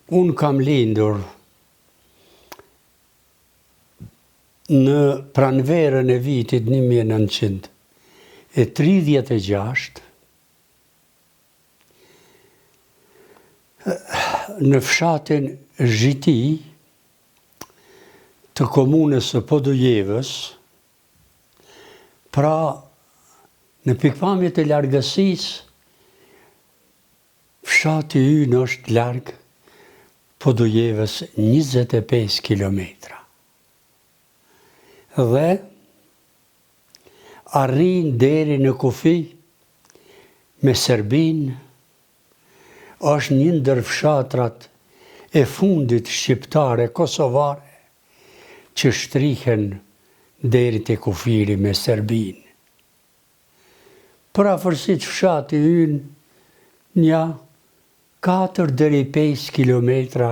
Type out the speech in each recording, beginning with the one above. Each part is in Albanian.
Unë kam lindur në pranverën e vitit 1936 në fshatin Zhiti të komunës së Podujevës, pra në pikpamje të largësisë, fshati ynë është larg Podujevës 25 kilometra. Dhe arrin deri në kufi me Serbinë, është një ndër fshatrat e fundit shqiptare kosovare që shtrihen deri te kufiri me Serbinë. Për afërsitë fshati ynë nja 4 deri 5 kilometra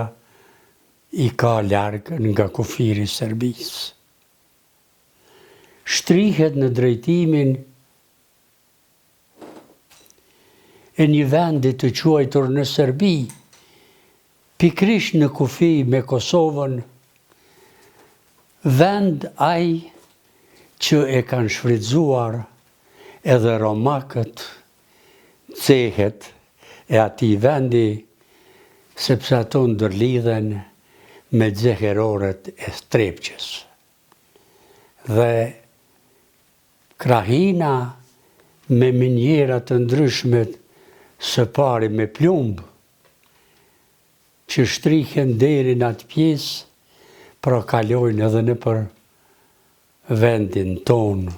i ka larg nga kufiri Serbisë. Shtrihet në drejtimin e një vendi të quajtur në Serbi, pikrisht në kufi me Kosovën, vend ai që e kanë shfrytzuar edhe romakët, cehet e atij vendi, sepse ato ndërlidhen me xeheroret e Trepçës. Dhe krahina me minjera të ndryshme, së pari me plumb, që shtrihen deri në atë pjesë, pra kalojnë edhe nëpër vendin tonë.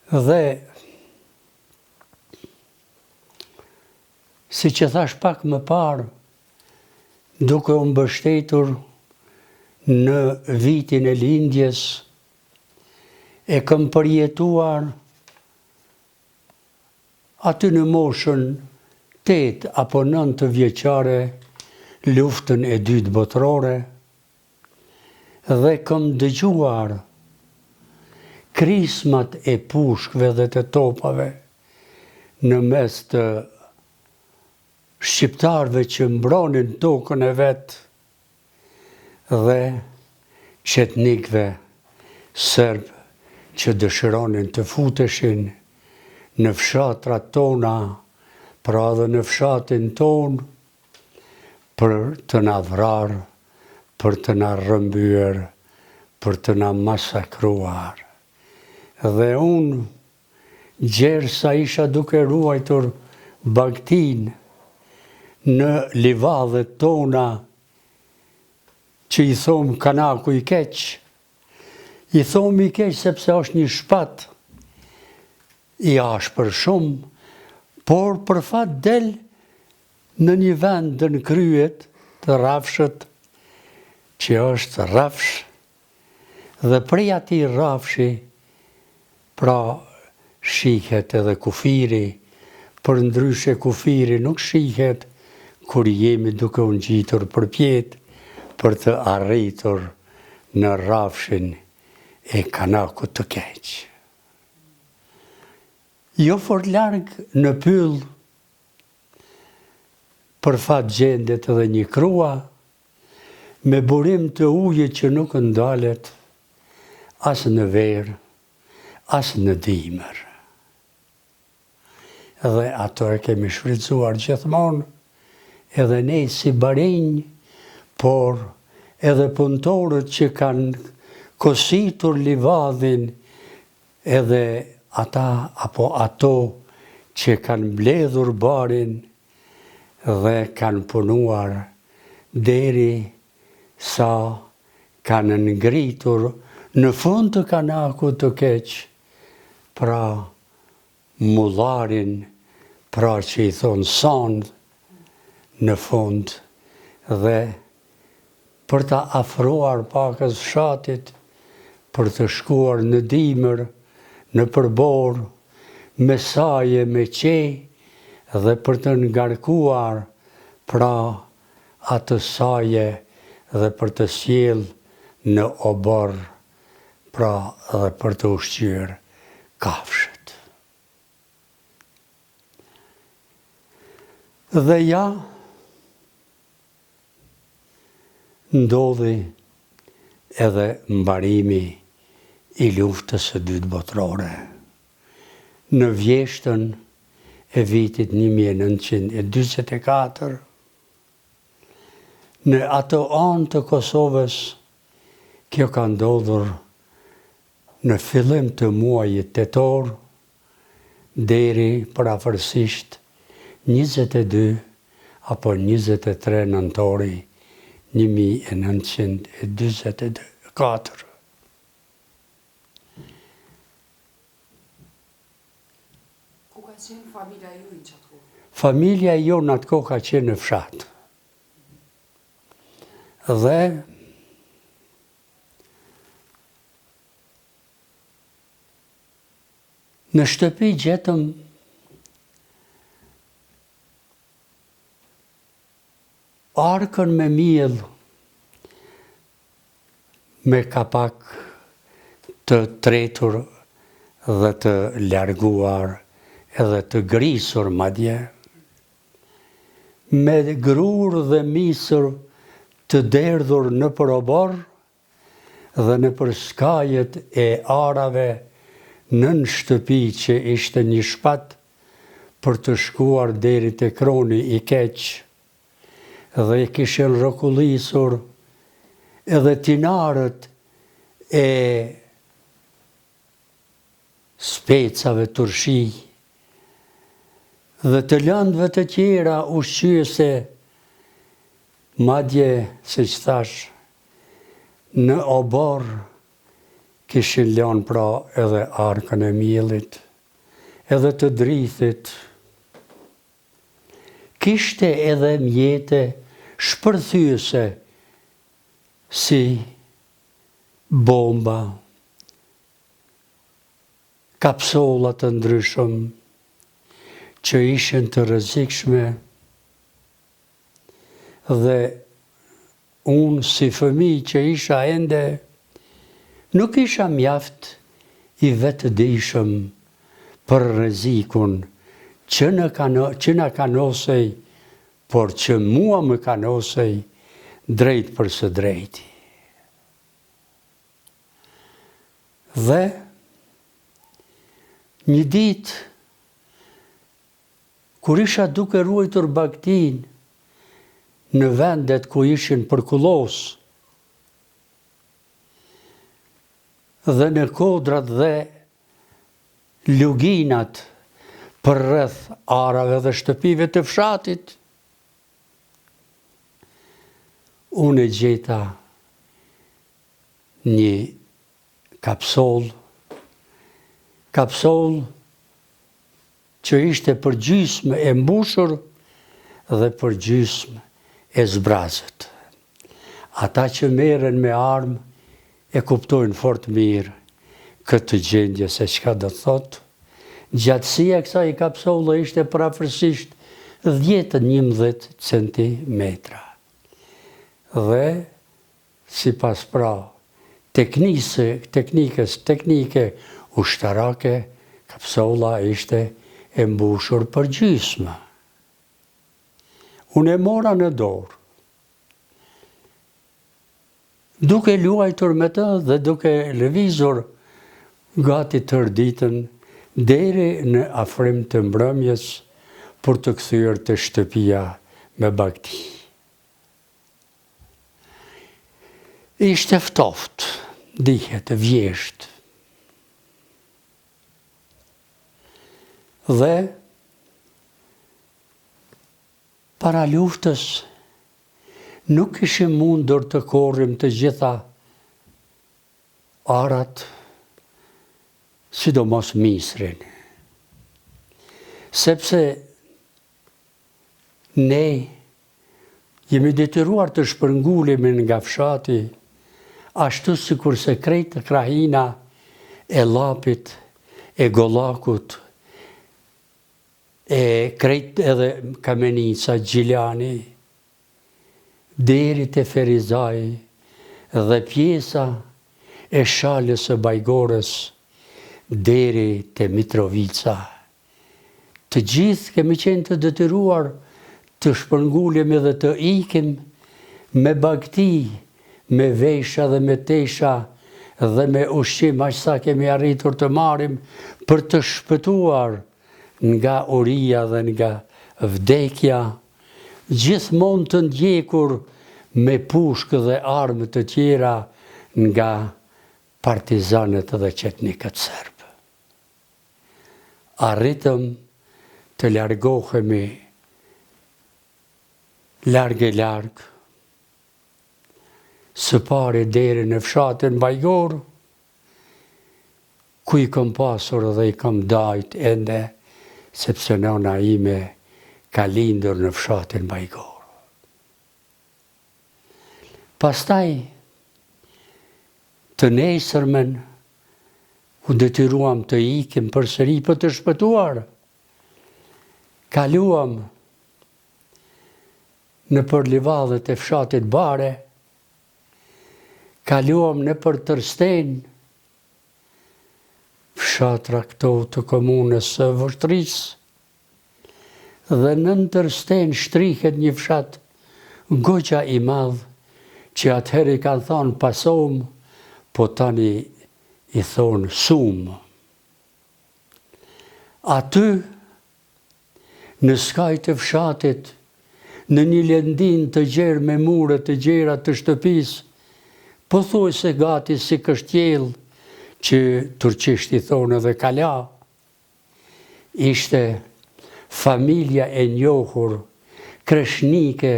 Dhe, si që thash pak më parë, duke u mbështetur në vitin e lindjes, e kam përjetuar aty në moshën 8 apo 9 vjeçare luftën e dytë botërore, dhe kam dëgjuar krismat e pushkëve dhe të topave në mes të shqiptarëve që mbronin tokën e vetë dhe qetnikëve serbë që dëshironin të futeshin në fshatrat tona, pra dhe në fshatin ton, për të na vrarë, për të na rrëmbyer, për të na masakruar. Dhe unë, gjersa isha duke ruajtur bagtin në livadhet tona, që i thom kanaku i keq, i thom i keq sepse është një shpat i ashpër shumë, por për fat del në një vend në kryet të rafshët, që është rafsh, dhe prej atij rafshi, pra shihet edhe kufiri, për ndryshe kufiri nuk shihet kur jemi duke u ngjitur përpjet për të arritur në rafshin e kanakut të keq. Jo fort larg në pyll, për fat gjendet edhe një krua, me burim të ujit që nuk ndalet as në verë, as në dimër. Dhe ato e kemi shfrytzuar gjithmonë, edhe ne si barinj, por edhe punëtorët që kanë kositur livadhin, edhe ata apo ato që kanë mbledhur barin dhe kanë punuar deri sa kanë ngritur në fund të kanakut të keq, pra mullarin, pra që i thonë sand në fund, dhe për të afruar pakës fshatit, për të shkuar në dimër, në përbor, me saje, me qe, dhe për të ngarkuar pra atë saje dhe për të sjell në obor, pra dhe për të ushqyer kafshët. Dhe ja, ndodhi edhe mbarimi i luftës së dytë botërore. Në vjeshtën e vitit 1944, në ato anë të Kosovës, kjo ka ndodhur në fillim të muajit tetor, deri parafërsisht 22 apo 23 nëntori 1944. Ku ka qenë familja ju në qatë kohë? Familja jo në atë kohë ka qenë në fshatë. Dhe në shtëpi gjetëm arkën me miell me kapak të tretur dhe të larguar edhe të grisur madje, me grur dhe misër të derdhur në për obor dhe në për skajet e arave nën shtëpi që ishte një shpat për të shkuar deri te kroni i keq, dhe kishin rrokullisur edhe tinarët e specave turshi dhe të lëndëve të tjera ushqyese, madje, siç thash, në obor kishin lënë pra edhe arkën e miellit, edhe të drithit. Kishte edhe mjete shpërthyese si bomba, kapsolla të ndryshëm që ishin të rrezikshme, dhe unë si fëmijë që isha ende nuk isha mjaft i vetëdijshëm për rrezikun që na kanosej, por që mua më kanosej drejt për së drejti. Dhe një ditë, kur isha duke ruajtur bagtin në vendet ku ishin përkullos, dhe në kodrat dhe luginat për rreth arave dhe shtëpive të fshatit, unë e gjeta një kapsoll që ishte përgjysmë e mbushur dhe përgjysmë e zbrazët. Ata që merren me armë e kuptojnë fort mirë këtë gjendje se çka do të thotë. Gjatësia e kësaj kapsolle ishte parafërsisht 10-11 centimetra. Dhe sipas pra teknike ushtarake, kapsolla ishte e mbushur përgjysmë. Unë e mora në dorë, duke luajtur me të dhe duke lëvizur gati tërë ditën deri në afrim të mbrëmjes për të kthyer te shtëpia me bagti. Ishte ftoft, dihet, vjesht. Dhe para luftës nuk kishim mundur të korrim të gjitha arat, sidomos misrin. Sepse ne jemi detyruar të shpërngulemi nga fshati, ashtu sikur se krejt krahina e Llapit, e Gollakut, e krejt edhe Kamenica, Gjilani, deri te Ferizaj dhe pjesa e Shalës së Bajgorës deri te Mitrovica. Të gjithë kemi qenë të detyruar të shpërngullim edhe të ikim me bagti, me vesha dhe me tesha dhe me ushqim aq sa kemi arritur të marrim për të shpëtuar nga uria dhe nga vdekja, gjithmonë të ndjekur me pushkë dhe armë të tjera nga partizanët dhe qetnikët serbë. Arritëm të largohemi larg, së pari deri në fshatin Bajgor, ku i kam pasur dhe i kam dajt ende, sepse nana ime ka lindur në fshatin Bajgor. Pastaj, të nesërmen, u detyruam të ikim përsëri për të shpëtuar. Kaluam në për livadhet e fshatit Bare, kaluam në për Tërsten, fshatra këto të komunës së Vështrisë, dhe në Tërsten shtrihet një fshat Goqa i Madh, që atëherë i kanë thonë Pasom, po tani i thonë Sum. Aty, në skaj të fshatit, në një lendin të gjerë me mure të gjera të shtëpisë, po thuaj se gati si kështjel, që turqisht i thonë edhe Kala, ishte familja e njohur, kreshnike,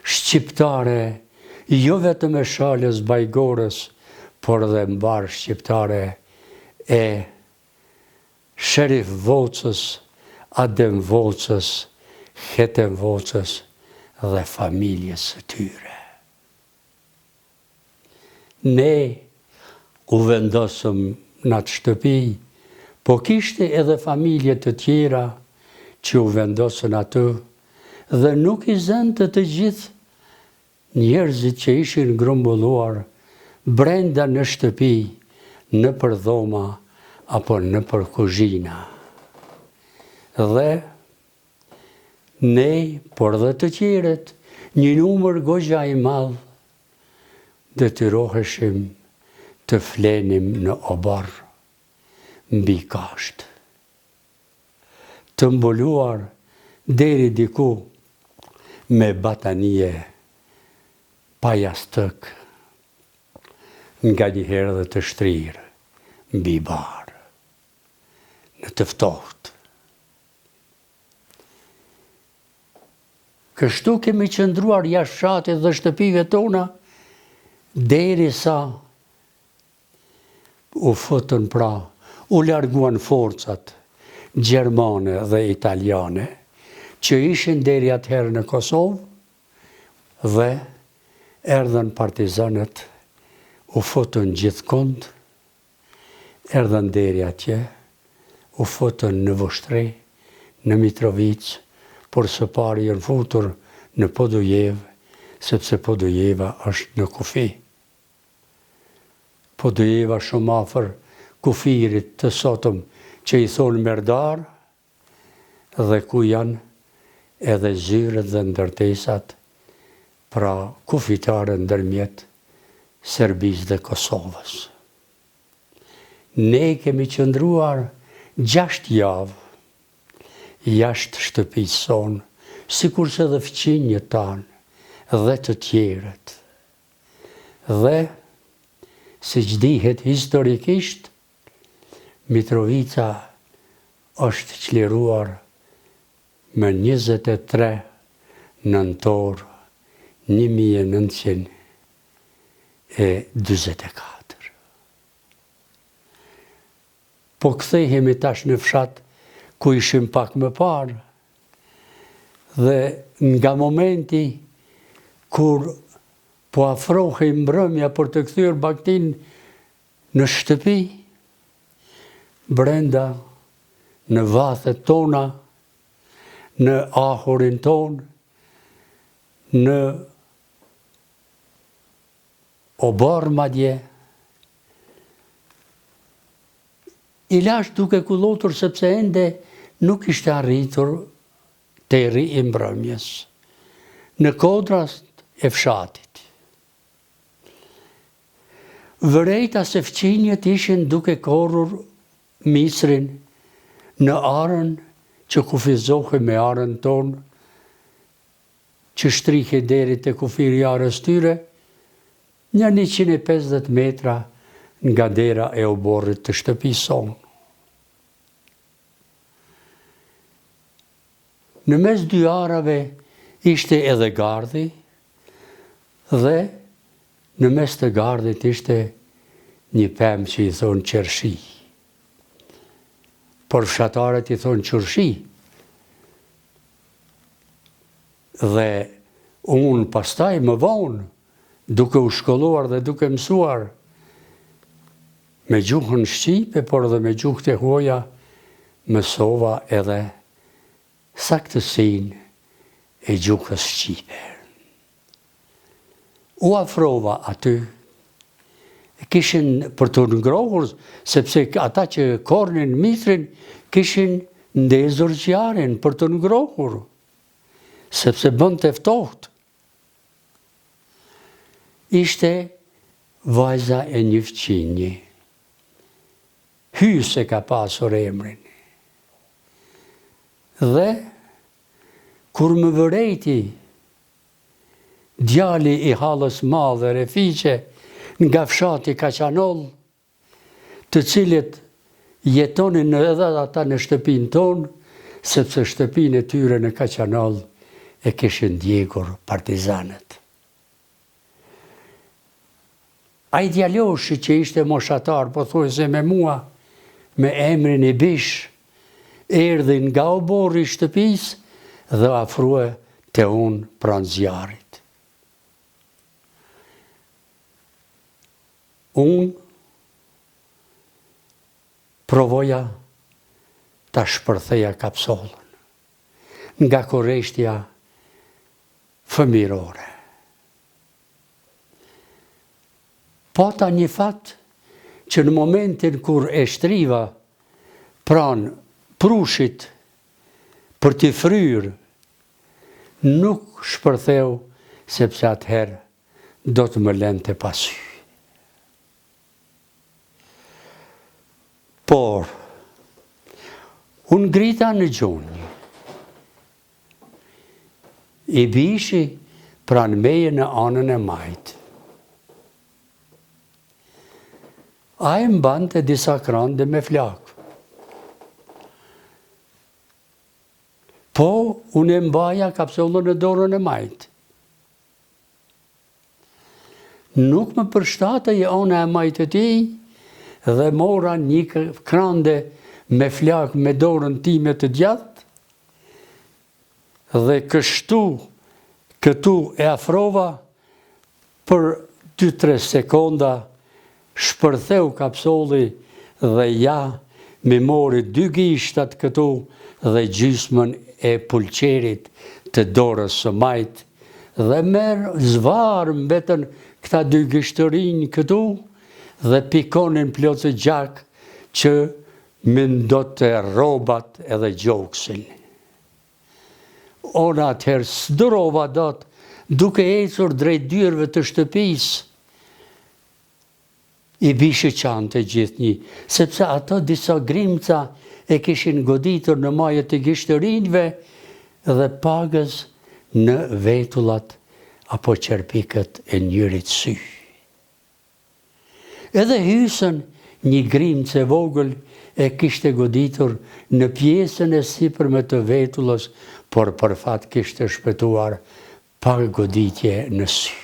shqiptare, jo vetëm e shalës Bajgorës, por edhe mbar shqiptare e Sherif Vocës, Adem Vocës, Hetem Vocës dhe familjes së tyre. Ne u vendosëm në atë shtëpi, po kishte edhe familje të tjera që u vendosën aty dhe nuk i zënë të gjithë njerëzit që ishin grumbulluar brenda në shtëpi, në për dhoma apo në për kuzhina. Dhe ne, por dhe të tjeret, një numër goxha i madh, detyroheshim të flenim në obar, mbi kasht. Të mbuluar deri diku me batanie pa jastëk, nga njëherë dhe të shtrirë, mbi barë, në të ftohtë. Kështu kemi qëndruar jashtë fshatit dhe shtëpive tona, deri sa u futën pra, u larguan forcat gjermane dhe italiane, që ishin deri atëherë në Kosovë, dhe erdhen partizanët, u futën gjithkund, erdhen deri atje, u futën në Vështri, në Mitrovic, por së pari janë futur në Podujev, sepse Podujeva është në kufi. Podujeva shumë afër kufirit të sotëm që i thonë Merdar, dhe ku janë edhe zyrët dhe ndërtesat, pra kufitare ndërmjet Serbisë dhe Kosovës. Ne kemi qëndruar 6 javë jashtë shtëpisë sonë, sikurse dhe fëqinjët tanë dhe të tjerët. Dhe, si që dihet historikisht, Mitrovica është çliruar me 23 nëntor 1924. Po kthehemi tash në fshat ku ishim pak më parë, dhe nga momenti kur po afrohej mbrëmja për të kthyer baktin në shtëpi, brenda, në vathet tona, në ahurin ton, në obar madje, i lash duke kullotur sepse ende nuk ishte arritur teri i mbrëmjes. në kodrat e fshatit. Vërejta se fqinjet ishin duke korrur misrin në arën që kufizohe me arën tonë, që shtrihe deri të kufiri arës tyre, një 150 metra nga dera e oborrit të shtëpison. Në mes dy arave ishte edhe gardhi dhe në mes të gardhit ishte një pemë që i thonë qershi. Por fshatarët i thonë qurshi. Dhe unë pastaj më vonë, duke u shkolluar dhe duke mësuar me gjuhën shqipe, por edhe me gjuhët e huaja, mësova edhe saktësinë e gjuhës shqipe. U afrova aty, kishin për të ngrohur, sepse ata që kornin mitrin, kishin ndezur zjarrin për të ngrohur, sepse bënd të ftohtë. Ishte vajza e një fqinji. Hyse ka pasur emrin. Dhe, kur më vërejti djali i halës madhe refiqe nga fshati Kaqanoll, të cilët jetonin edhe ata në shtëpinë tonë, sepse shtëpinë e tyre në Kaqanoll e kishin djegur partizanët. Ai djaloshi që ishte moshatar, po thuajse me mua, me emrin e Bish, erdhi nga oborri i shtëpisë dhe afrua te unë pranë zjarrit. Unë provoja ta shpërtheja kapsollën nga korreshtja fëmirore. Pata një fat që në momentin kur e shtriva pranë prushit për t'i fryrë, nuk shpërtheu sepse atëherë do të më lente pasy. Por, unë grita në gjunjë. I Bishi pranë meje në anën e majtë. A e mbante disa krande me flakë. Po, unë e mbaja kapsollën në dorën e majtë. Nuk më përshtatej ana e majtë të tij dhe mora një krande me flakë me dorën time të gjatë dhe kështu këtu e afrova për 2-3 sekonda, shpërtheu kapsolli dhe ja me mori 2 gishtat këtu dhe gjysmën e pulqerit të dorës së majtë dhe merë zvarë mbetën këta 2 gishtërinj këtu dhe pikonin plotë gjak që mendote rrobat edhe gjoksin. Ona atëherë s'durova dot, duke ecur drejt dyerve të shtëpisë. I Bishi qante gjithnjë, sepse ato disa grimca e kishin goditur në majët të gishtërinjve dhe pagës në vetullat apo qerpikët e njërit sy. Edhe hysën një grimcë e vogël e kishte goditur në pjesën e sipërme të vetullës, por për fat kishte shpëtuar pa goditje në sy.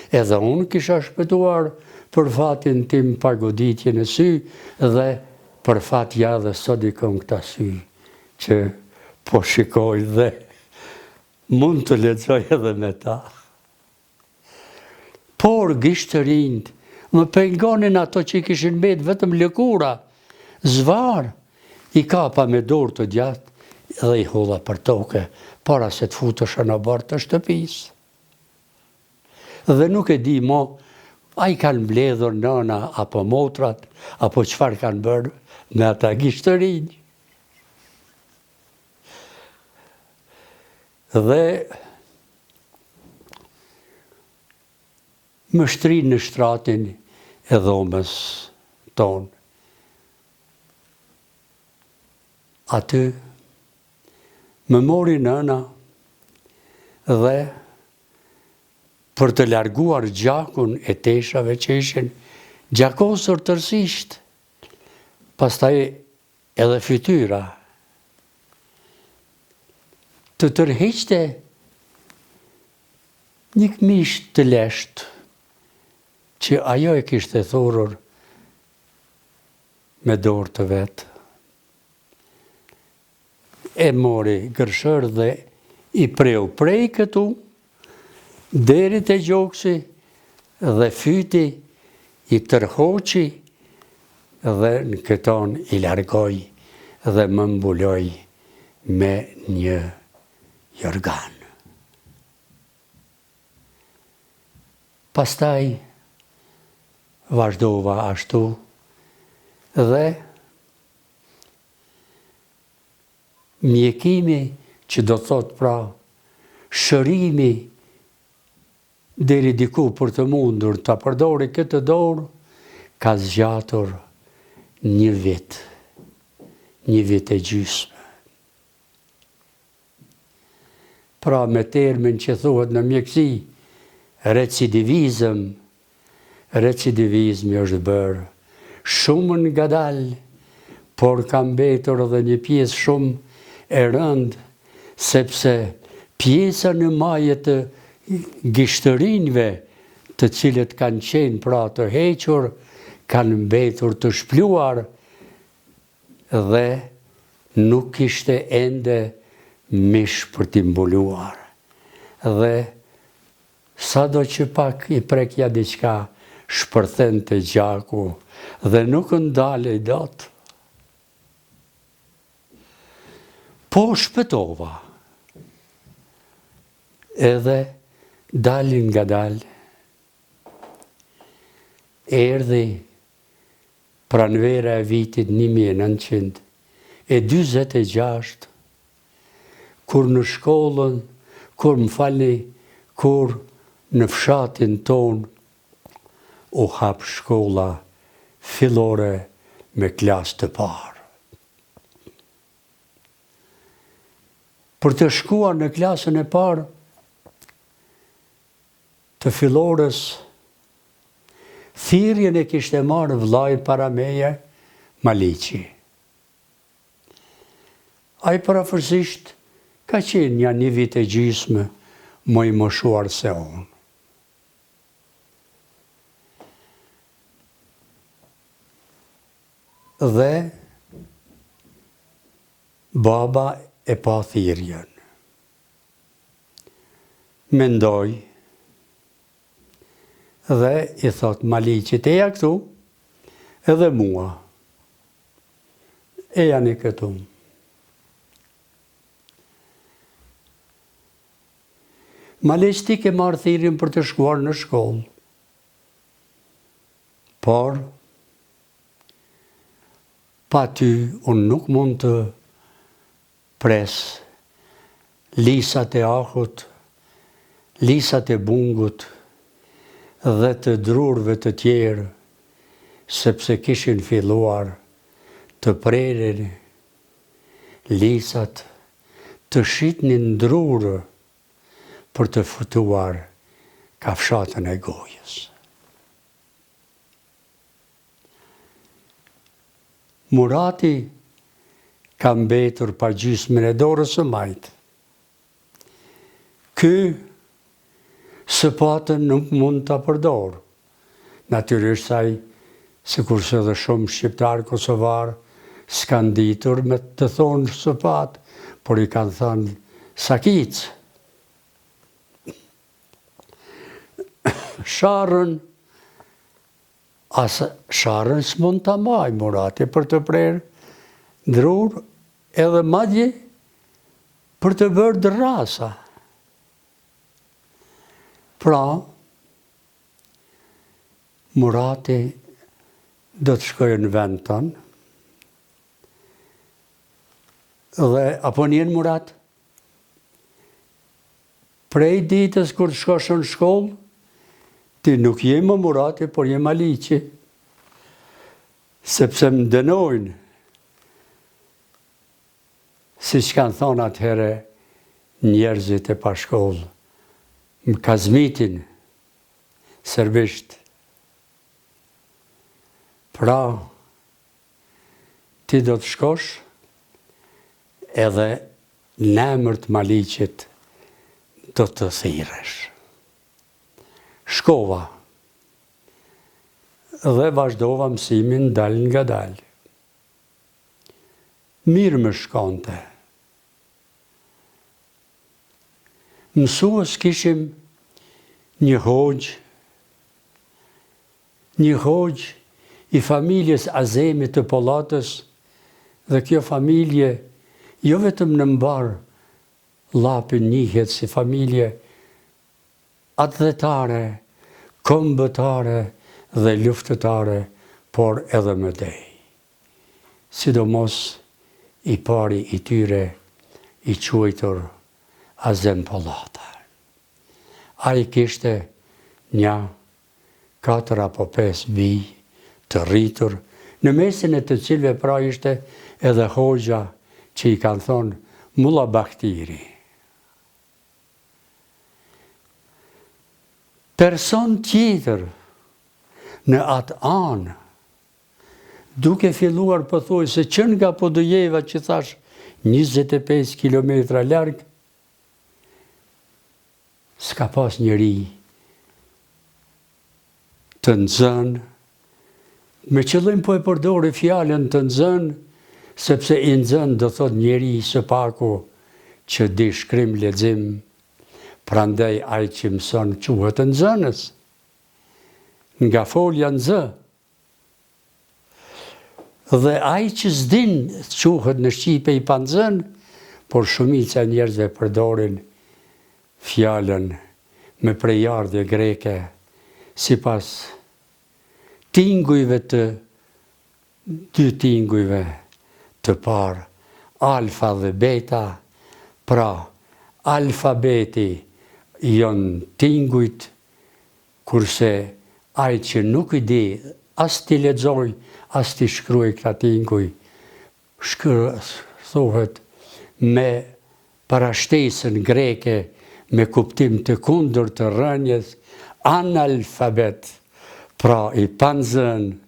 Edhe unë kisha shpëtuar për fatin tim pa goditje në sy dhe për fat ja dhe sot i kom këta sy që po shikoj dhe mund të lexoj edhe me ta. Por gishtërinjt më pengonin ato që i kishin mbet vetëm lëkura, zvar, i kapa me dorë të gjatë dhe i holla për toke para se të futesha në bart të shtëpisë. Dhe nuk e di mo, a i kanë mbledhur nëna apo motrat, apo çfarë kanë bërë me ata gishtërinj. Dhe më shtri në shtratin e dhomës tonë. Aty më mori nëna dhe për të larguar gjakun e teshave që ishin gjakosur tërësisht, pastaj edhe fytyra, të tërheqte një këmish të lesht, që ajo e kishte thurur me dorë të vetë. E mori gërshër dhe i preu prej këtu, deri te gjoksi dhe fyti i tërhoqi dhe në këton i largoj dhe më mbuloj me një jorgan. Pastaj vazhdova ashtu dhe mjekimi, që do thot pra shërimi deri diku për të mundur të përdori këtë dorë, ka zgjatur një vit e gjysmë. Pra me termin që thuhet në mjekësi, recidivizmi është bërë shumë ngadalë, por ka mbetur edhe një pjesë shumë e rëndë, sepse pjesa në majet të gishtërinjve, të cilët kanë qenë pra të hequr, kanë mbetur të shpluar dhe nuk ishte ende mish për t'i mbuluar. Dhe sa do që pak i prekja diqka, shpërthen të gjaku dhe nuk ndale i dot. Po shpëtova, edhe dalin nga dal, erdhi pranvera e vitit 1926, kur në shkollën, kur në fshatin ton, u hap shkolla fillore me klasë të parë. Për të shkuar në klasën e parë të fillores, thirrjen e kishte marrë vllai para meje, Maliqi. Ai parafërsisht ka qenë një vit e gjysmë më i moshuar se unë. Dhe baba e pa thirrjen. Mendoj dhe i thot Maliqit, eja këtu, edhe mua. Eja një këtu. Maliq, ti ke marrë thirrjen për të shkuar në shkollë. Por, pa ty, unë nuk mund të pres lisat e ahut, lisat e bungut dhe të drurve të tjerë, sepse kishin filluar të prerin lisat, të shitnin drurë për të futuar kafshatën e gojës. Murati ka mbetur pa gjysmën e dorës së majtë. Ky së patën nuk mund të përdorë. Natyrisht ai, sikurse edhe shumë shqiptarë kosovarë, s'kan ditur me të thonë së patë, por i kanë thënë sakicë. Sharrën, sharrën s'mund të maj Murati për të prerë drurë, edhe madje për të bërë dërrasa. Pra, Murati do të shkojë në vend tonë, dhe apo njën Murat, prej ditës kur të shkosh në shkollë, ti nuk je më Murati, por je Maliqi. Sepse më dënojnë, si që kanë thonë atëhere njerëzit e pa shkollë, më kazmitin, serbisht. Pra, ti do të shkosh, edhe në emër të Maliqit do të thiresh. Shkova dhe vazhdova mësimin dal nga dal. Mirë më shkonte. Mësues kishim një hoxh i familjes Azemit të Pollatës, dhe kjo familje jo vetëm në mbar llapin njihet si familje atletare, kombëtare dhe luftëtare, por edhe mëdej. Sidomos i pari i tyre i quajtur Azem Pollata. Ai kishte një 4 apo 5 bij të rritur, në mesin e të cilëve pra ishte edhe hoxha që i kanë thonë Mulla Baktiri. Person tjetër në atë anë, duke filluar pothuajse që nga Podujeva që thash 25 kilometra larg, s'ka pas njëri të nxënë, me qëllim po e përdori fjalën të nxënë, sepse i nxënë do thot njeri së paku që di shkrim lexim, prandaj ai që mëson quhet nxënës, nga folja nxë. Dhe ai që s'din quhet në Shqipe i panxën, por shumica e njerëzve përdorin fjalën me prejardhje greke, sipas tingujve të dy tingujve të parë, alfa dhe beta, pra alfabeti janë tingujt, kurse ai që nuk i di as ti lexoj, as ti shkruaj këta tinguj, thuhet me parashtesën greke, me kuptim të kundër të rënjes, analfabet, pra i panzën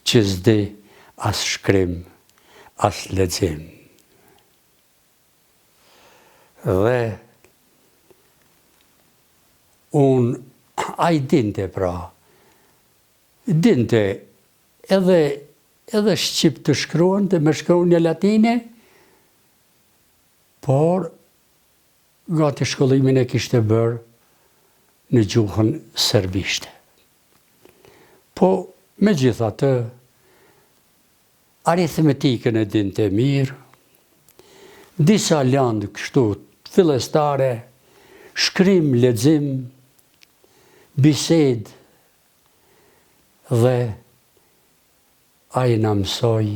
që s'di as shkrim, as lexim. Dhe ai dinte pra, dinte edhe shqip të shkruante me shkronjë latine, por gati shkollimin e kishte bërë në gjuhën serbishte. Po, megjithatë, aritmetikën e dinte mirë, disa landë kështu fillestare, shkrim, lexim, bisedë, dhe ai na mësoi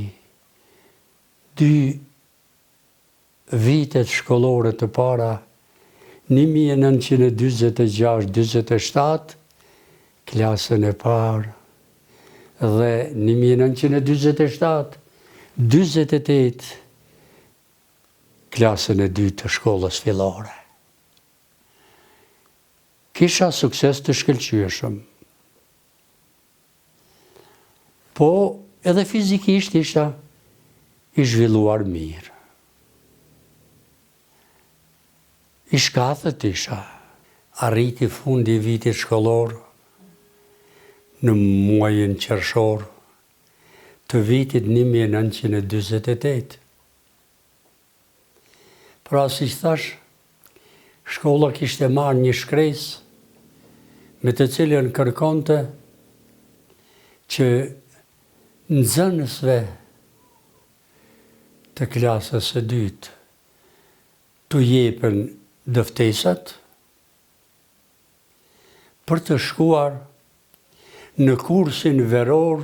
2 vitet shkollore të para, 1946-47, klasën e parë, dhe 1947-48, klasën e dytë të shkollës fillore. Kisha sukses të shkëlqyeshëm. Po, edhe fizikisht isha i zhvilluar mirë. I shkathët isha, arriti fundi i vitit shkollor, në muajin qershor të vitit 1948. Pra, si thash, shkolla kishte marrë një shkresë me të cilën kërkonte që nxënësve të klasës së dytë t'u jepen dëftesat për të shkuar në kursin veror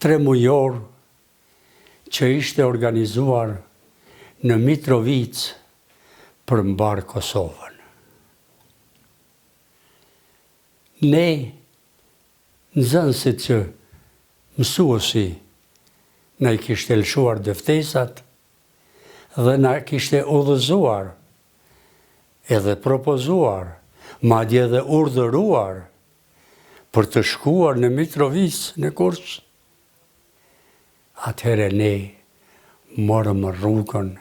3 mujor që ishte organizuar në Mitrovic për mbar Kosovën. Ne, nxënësit që mësuesi na I kishte lëshuar dëftesat dhe na kishte udhëzuar edhe propozuar, madje edhe urdhëruar për të shkuar në Mitrovicë në kurs, atëherë ne morëm rrugën,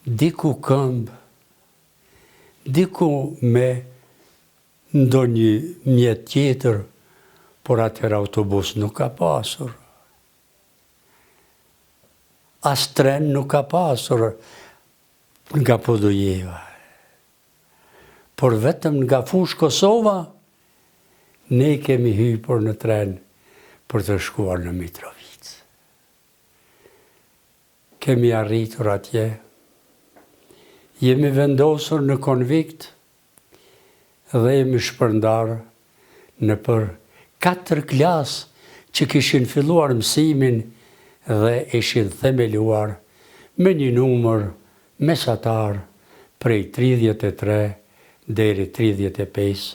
diku këmbë, diku me ndonjë mjet tjetër, por atëherë autobus nuk ka pasur. As tren nuk ka pasur nga Podujeva. Por vetëm nga fushë Kosova, ne kemi hypur në tren për të shkuar në Mitrovicë. Kemi arritur atje, jemi vendosur në konvikt dhe jemi shpërndar në për 4 klasë që kishin filluar mësimin dhe ishin themeluar me një numër mesatar prej 33 deri 35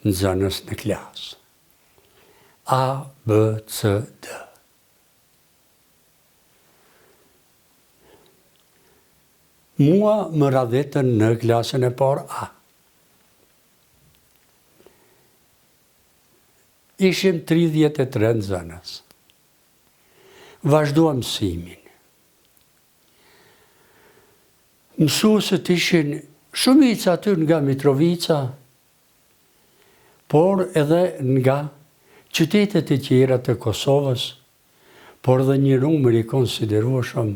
nxënës në klasë. A, B, C, D. Mua më radhetën në klasën e parë A. Ishim 33 nxënës. Vazhduam mësimin. Mësuesët ishin shumica aty nga Mitrovica, por edhe nga qytetet e tjera të Kosovës, por dhe një numër I konsiderueshëm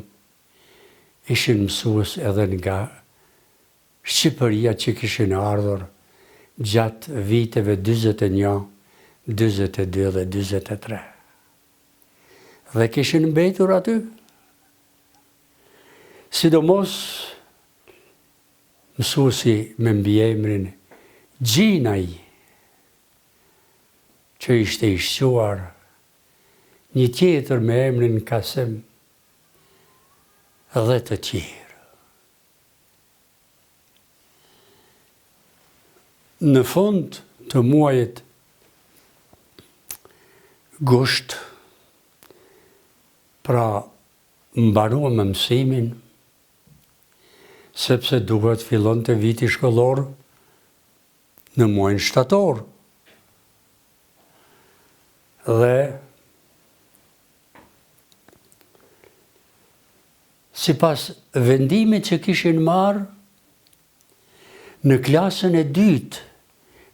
ishin mësues edhe nga Shqipëria që kishin ardhur gjatë viteve 41, 42 dhe 43. Dhe kishin mbetur aty. Sidomos mësuesi me mbiemrin Gjinaj, që ishte I shquar, një tjetër me emrin Kasim dhe të tjerë. Në fund të muajit gusht, pra mbaruam mësimin, sepse duhet fillonte viti shkollor në muajin shtator. Dhe sipas vendimit që kishin marrë, në klasën e 2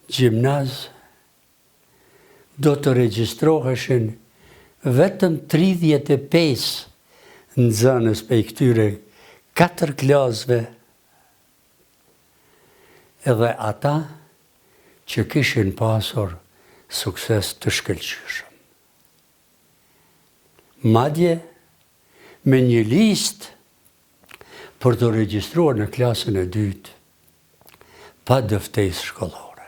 gjimnaz do të regjistroheshin vetëm 35 nxënës prej këtyre 4 klasëve, edhe ata që kishin pasur sukses të shkëlqyeshëm. Madje me një listë për të regjistruar në klasën e 2 pa dëftesë shkollore.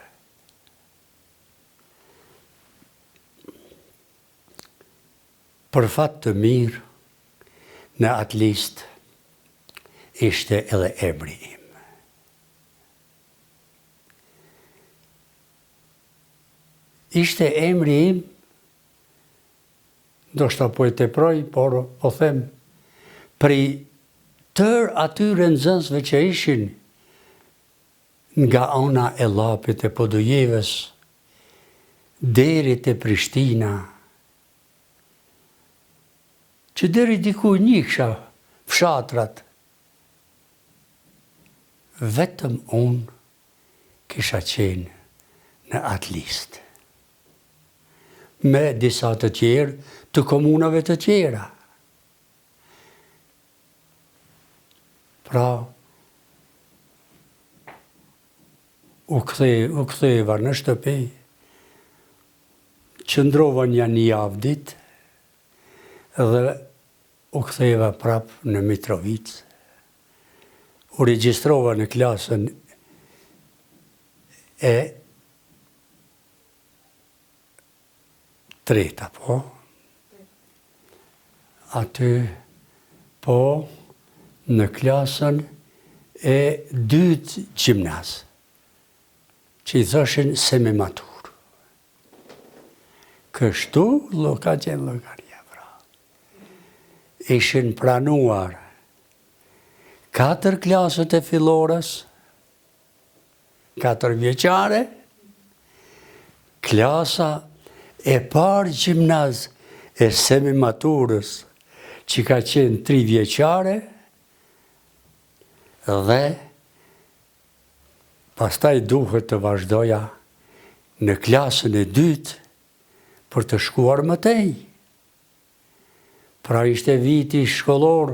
Për fat të mirë, në atë listë ishte edhe emri im. Ishte emri im, ndoshta po e teproj, por po them, prej tërë atyre nxënësve që ishin nga ana e Llapit e Podujevës deri te Prishtina, që deri diku njihsha fshatrat, vetëm unë kisha qenë në atë listë, me disa të tjerë të komunave të tjera. Pra, u ktheva në shtëpi, qëndrova një javë ditë dhe u ktheva prap në Mitrovicë. U regjistrova në klasën e 3, po. Aty, po, në klasën e dytë gjimnaz, që i thoshin semi-matur. Kështu ka qenë llogaria, pra. Ishin pranuar 4 klasët e fillorës, 4 vjeçare, klasa e parë gjimnaz e semi-maturës, që ka qenë 3 vjeçare, dhe pastaj duhet të vazhdoja në klasën e dytë për të shkuar më tej. Pra ishte viti shkollor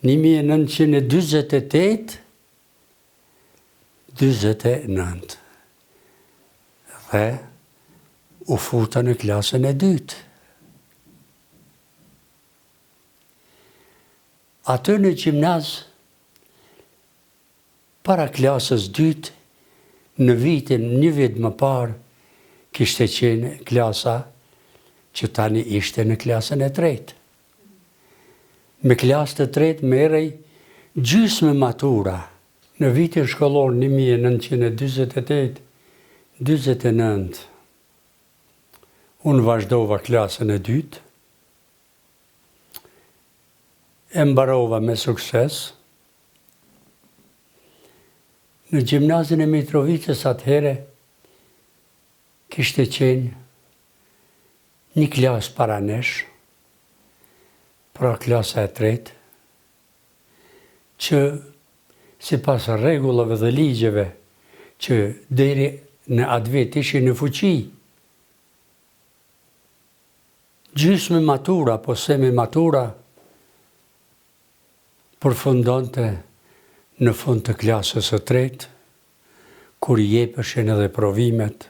1928-29 dhe u futa në klasën e dytë. Aty në gjimnaz, para klasës dytë, në vitin, një vit më parë, kishte qenë klasa që tani ishte në klasën e tretë. Me klasë të tretë merrej gjysmë matura në vitin shkollor 1928-29. Unë vazhdova klasën e dytë, e mbarova me sukses. Në gjimnazin e Mitrovicës atëhere kishte qenë një klasë para nesh, pra klasa e tretë, që si pas rregullave dhe ligjeve që deri në atë vit ishin në fuqi, gjysmë matura, po semi-matura, përfundonte në fund të klasës së tretë, kur jepeshin edhe provimet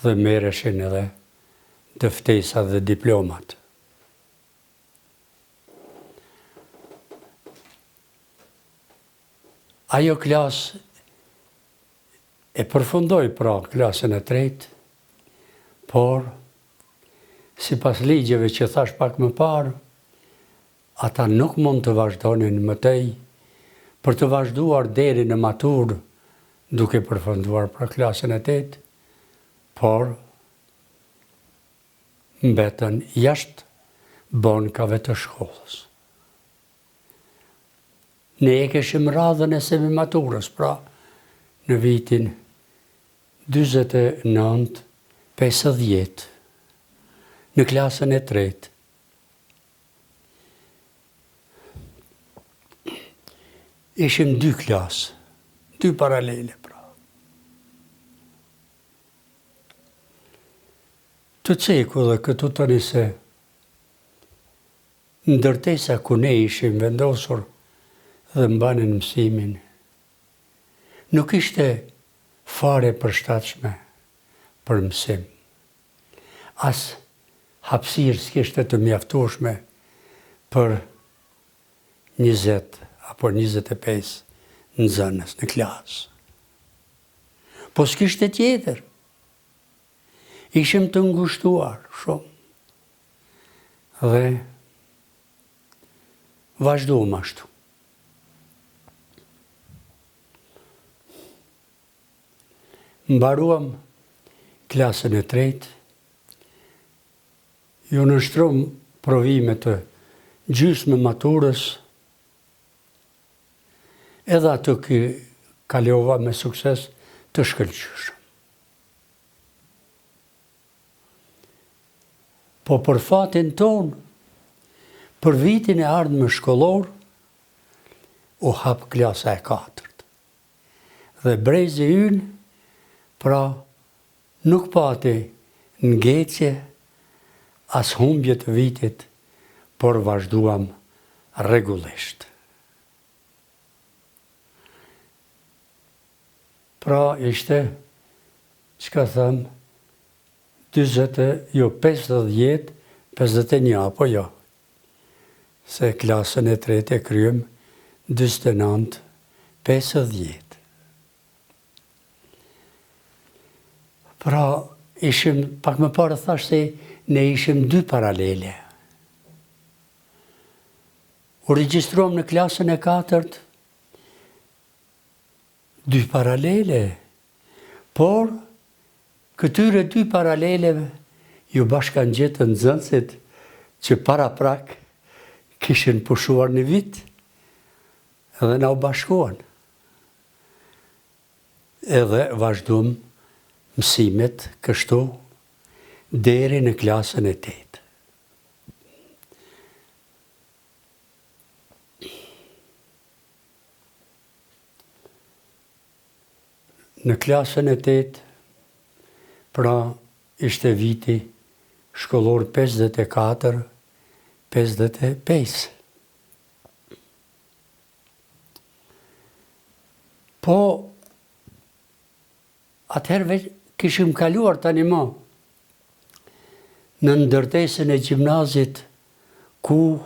dhe merreshin edhe dëftesat dhe diplomat. Ajo klasë e përfundoi pra klasën e tretë, por sipas ligjeve që thash pak më parë, ata nuk mund të vazhdonin më tej për të vazhduar deri në maturë duke përfunduar pra klasën e tetë, por mbetën jashtë bonkave të shkollës. Ne e keshim radhën e semi-maturës, pra në vitin 49-50, në klasën e tretë. Ishim 2 klasë, 2 paralele, pra. Të ceku dhe këtu tani se ndërtesa ku ne ishim vendosur dhe mbanin mësimin, nuk ishte fare përshtatshme për mësim. As hapësirë s'kishte të mjaftueshme për 20 apo 25 nxënës në klasë. Po s'kishte tjetër. Ishim të ngushtuar shumë. Dhe vazhduam ashtu. Mbaruam klasën e tretë, ju nështrum provime të gjysmë maturës, edhe atë kalova me sukses të shkëlqyeshëm. Po për fatin ton, për vitin e ardhmë shkollor, u hap klasa e 4. Dhe brezi ynë, pra, nuk pati ngecje as humbje të vitit, por vazhduam rregullisht. Pra ishte, çka them, 50, 51 apo jo. Se klasën e tretë e kryem 49, 50. Pra ishim, pak më parë thash se ne ishim 2 paralele. U regjistruam në klasën e 4 dy paralele, por këtyre dy paraleleve ju bashkan gjetë nxënësit që para prak kishin pushuar një vit edhe na u bashkuan. Edhe vazhdum mësimet kështu deri në klasën e 8. Në klasën e 8, pra ishte viti shkollor 54-55. Po, atëherve kishim kaluar tani më në ndërtesën e gjimnazit ku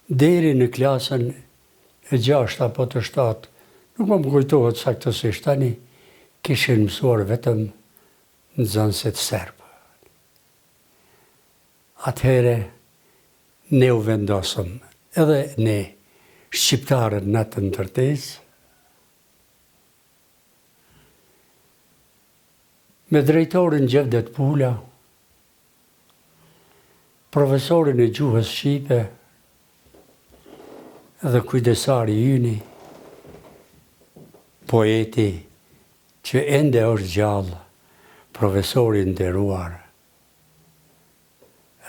deri në klasën e 6 apo të 7, nuk më kujtohet saktësisht tani, kishin mësuar vetëm nxënësit serbë. Atëhere ne u vendosëm edhe ne shqiptarët në të ndërtesë, me drejtorin Gjevdet Pula, profesorin e gjuhës shqipe dhe kujdesari yni, poeti që ende është gjallë, profesorin nderuar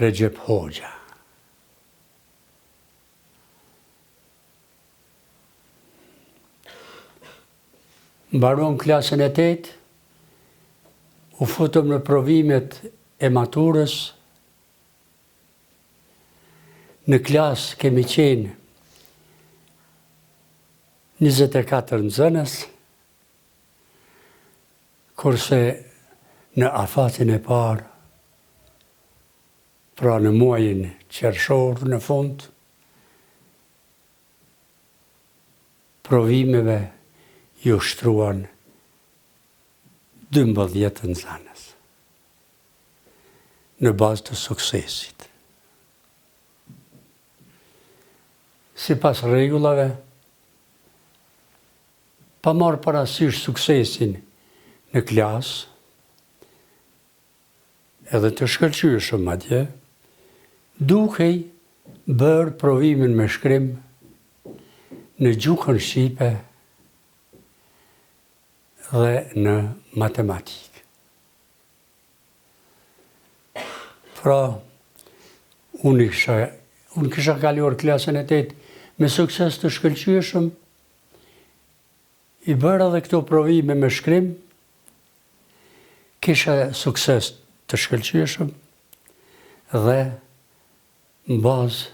Recep Hoxha. Mbaruam klasën e 8, u futëm në provimet e maturës. Në klasë kemi qenë 24 nxënës, kurse në afatin e parë, pra në muajin qershor në fund, provimeve ju shtruan 12 nxënës në bazë të suksesit. Sipas rregullave, pa marrë parasysh suksesin në klasë, edhe të shkëlqyeshëm atje, dukej bërë provimin me shkrim në gjuhën shqipe dhe në matematikë. Pra, unë kisha kaluar klasën e 8 me sukses të shkëlqyeshëm, i bërë edhe këto provime me shkrim, kisha sukses të shkëlqyeshëm dhe në bazë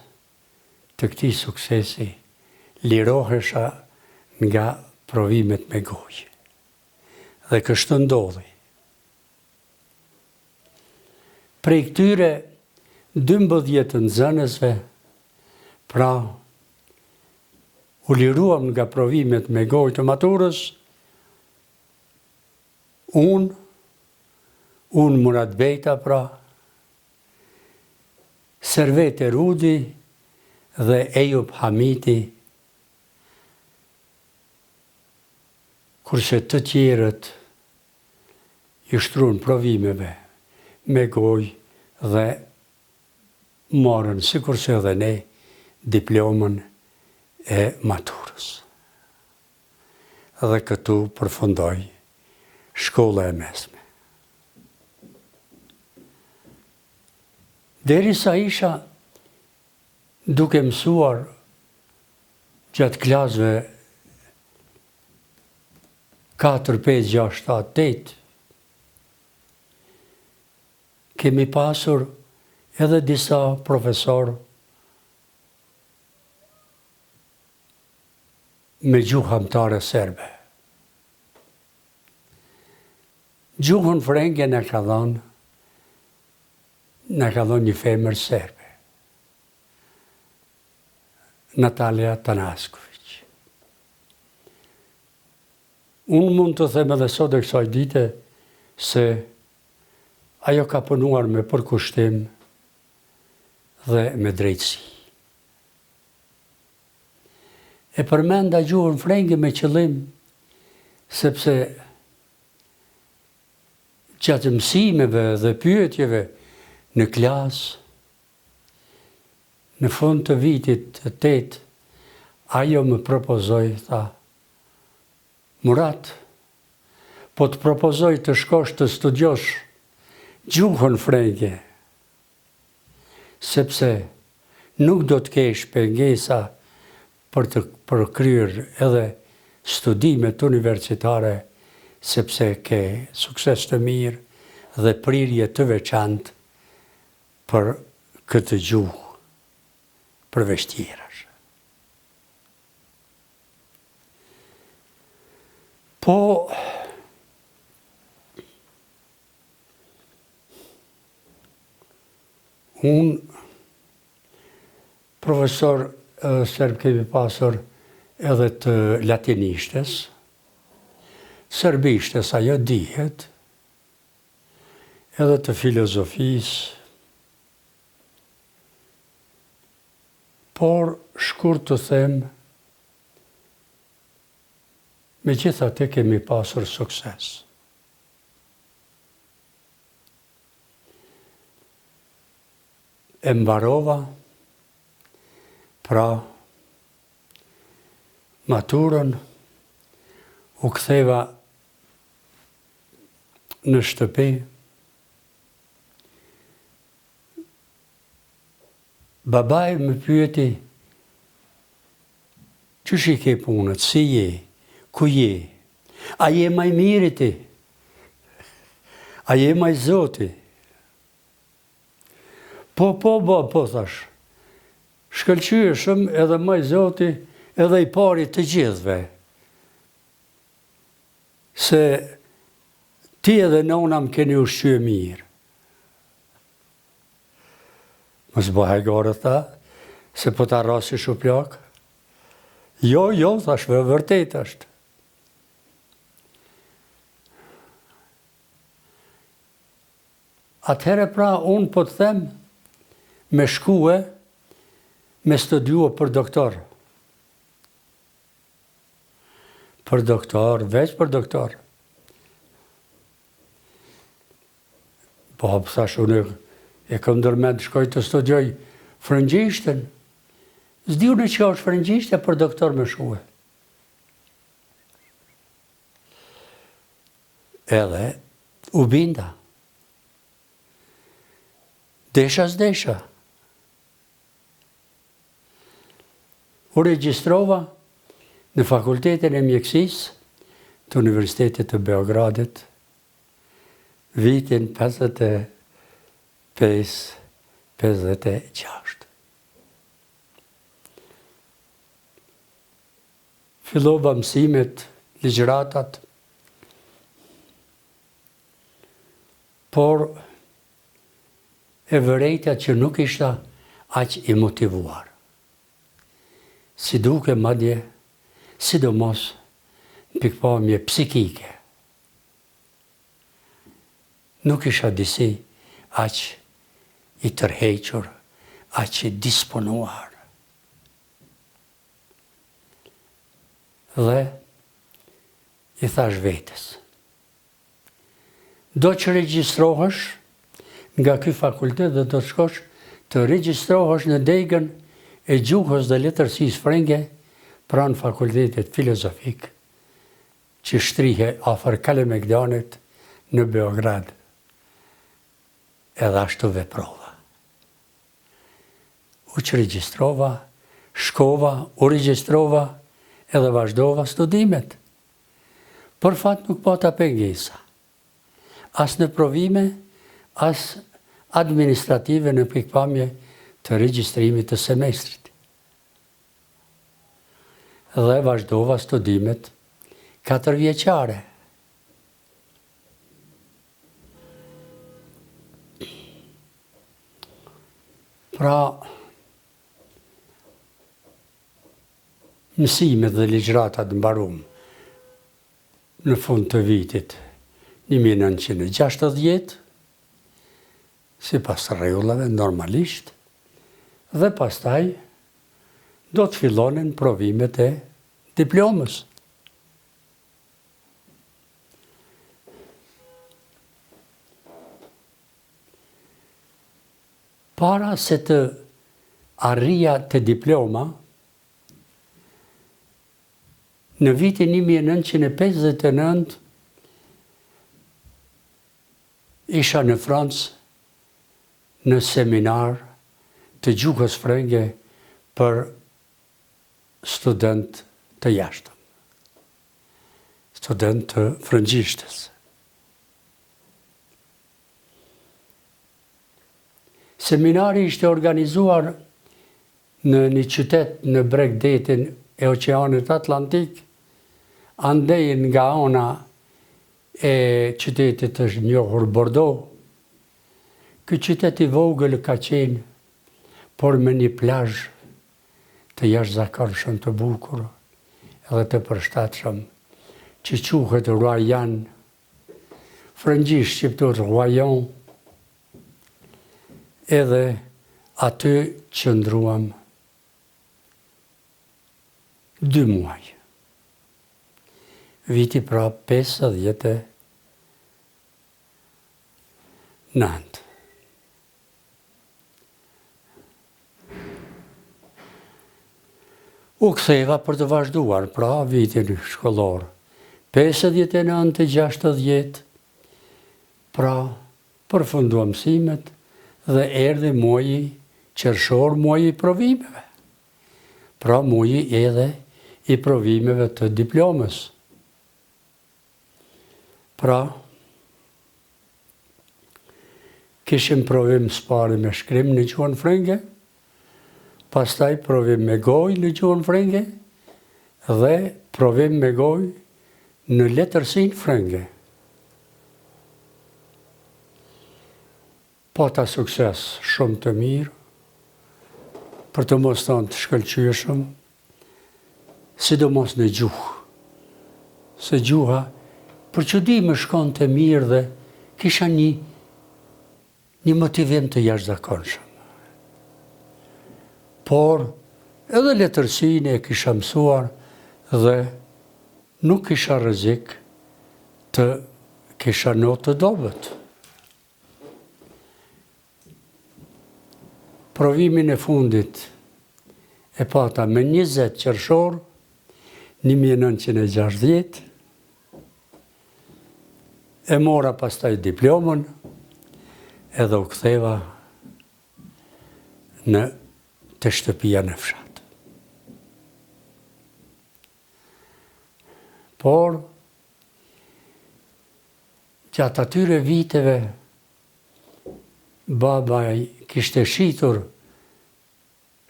të këtij suksesi lirohesha nga provimet me gojë. Dhe kështu ndodhi. Prej këtyre 12 nxënësve, pra u liruam nga provimet me gojë të maturës, unë Murat Bejta, pra, Servet Rudi dhe Ejup Hamiti, kurse të tjerët i shtruan provimeve me gojë dhe morën, sikurse edhe ne, diplomën e maturës. Dhe këtu përfundoi shkolla e mesme. Derisa isha duke mësuar gjatë klasëve 4, 5, 6, 7, 8, kemi pasur edhe disa profesorë me gjuhë hamtare serbe. Gjuhën frenge në ka dhënë një femër serbe, Natalja Tanasković. Unë mund të them edhe sot e kësaj dite se ajo ka punuar me përkushtim dhe me drejtësi. E përmenda gjuhën frenge me qëllim, sepse gjatë mësimeve dhe pyetjeve në klasë, në fund të vitit 8, ajo më propozoi, tha, Murat, po të propozoj të shkosh të studiosh gjuhën frenge, sepse nuk do të kesh pengesa për të përkryer edhe studimet universitare, sepse ke sukses të mirë dhe prirje të veçantë për këtë gjuhë përveçtjerash. Po, unë, profesor serb kemi pasur edhe të latinishtes, serbishtes ajo dihet, edhe të filozofisë, por shkurt të them, me gjithate kemi pasur sukses. E mbarova, pra maturën, u ktheva në shtëpi, babaj më pyeti, ç'sh i ke punët, si je, ku je, a je maj miri ti, a je maj zoti? Po, thash, shkëlqyeshëm edhe maj zoti, edhe i pari të gjithve, se ti edhe nona më keni ushqyer mirë. Mos bëhaj gore, tha, se po ta rrasish u plak. Jo, thash, vërtet është. Atëherë pra, unë po të them, me shkue, me studiua për doktor. Për doktor, veç për doktor. Po, thash, unë e kam ndërmend shkoj të studioj frëngjishtën. S'diu në që është frëngjishtja për doktor me shkue. Edhe u binda. Desha s'desha. U regjistrova në Fakultetin e Mjekësisë të Universitetit të Beogradit vitin 55-56. Fillova mësimet, ligjëratat, por e vërejtja që nuk ishta aq i motivuar. Si duke madje, sidomos në pikpamje psikike. Nuk isha disi aq i tërhequr, aq i disponuar. Dhe i thash vetes, do që regjistrohesh nga ky fakultet dhe do të shkosh të regjistrohesh në degën e gjuhës dhe letërsisë frenge pranë Fakultetit Filozofik që shtrihe afër Kalemegdanit në Beograd. Edhe ashtu veprova. U që regjistrova, shkova, u regjistrova, edhe vazhdova studimet. Për fat nuk pata pengesa. As në provime, as administrative në pikpamje të regjistrimit të semestrit. Dhe vazhdova studimet 4 vjeçare. Pra, mësimet dhe ligjëratat mbarum në fund të vitit 1960, si pas rregullave normalisht, dhe pastaj do të fillonin provimet e diplomës. Para se të arrija të diploma, në vitin 1959, isha në Francë në seminar të gjuhës frënge për student të jashtëm, student të frëngjishtës. Seminari ishte organizuar në një qytet në bregdetin e Oqeanit Atlantik, andej nga ana e qytetit është njohur Bordeaux. Ky qytet i vogël ka qenë, por me një plazh të jashtëzakonshëm të bukur edhe të përshtatshëm, që quhet Royan, frëngjisht shqiptohet Royan, edhe aty qëndruam 2 muaj. Viti pra 59. U ktheva për të vazhduar, pra vitin shkollor. 59-60, pra përfundua mësimet dhe erdhi muaji qershor, muaji i provimeve. Pra muaji edhe i provimeve të diplomës. Pra, kishim provim s'pari me shkrim në gjuhën frënge, pastaj provim me gojë në gjuhën frënge dhe provim me gojë në letërsinë frënge. Pata sukses shumë të mirë, për të mos thënë të shkëlqyeshëm, sidomos në gjuhë. Se gjuha, për çudi më shkon të mirë dhe kisha një motivim të jashtëzakonshëm. Por edhe letërsinë e kisha mësuar dhe nuk kisha rrezik të kisha notë të dobët. Provimin e fundit e pata me 20 qershor 1960, e mora pastaj diplomën edhe u ktheva të shtëpia në fshat. Por, gjatë atyre viteve, babaj kishte shitur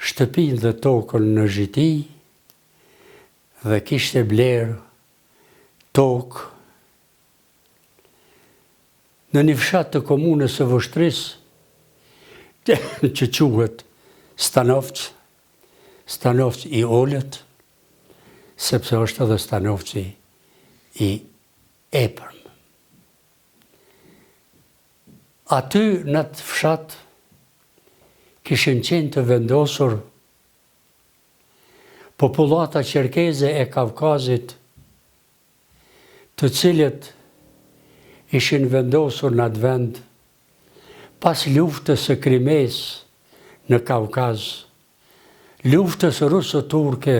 shtëpinë dhe tokën në Zhiti dhe kishte blerë tokë në një fshat të komunës së Voshtrisë, që quhet Stanovç i Olët, sepse është edhe Stanovçi i Epërm. Aty në atë fshat kishin qenë të vendosur popullata qerkeze e Kavkazit, të cilët ishin vendosur në atë vend pas luftës së Krimes në Kavkaz, luftës ruso-turke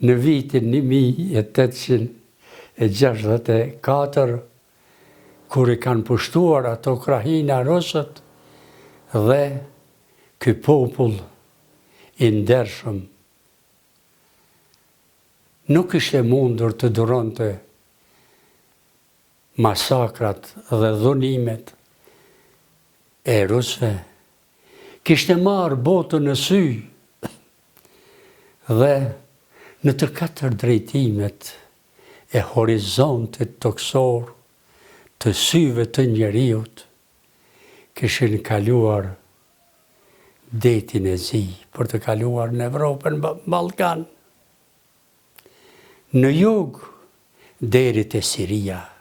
në vitin 1864, kur i kanë pushtuar ato krahina rusët, dhe ky popull i ndershëm nuk ishte mundur të duronte masakrat dhe dhunimet e rusëve, kishte marrë botën në sy dhe në të 4 drejtimet e horizontit toksor të syve të njeriut, kishin kaluar detin e zi për të kaluar në Evropën, Ballkan, në jug deri te Siria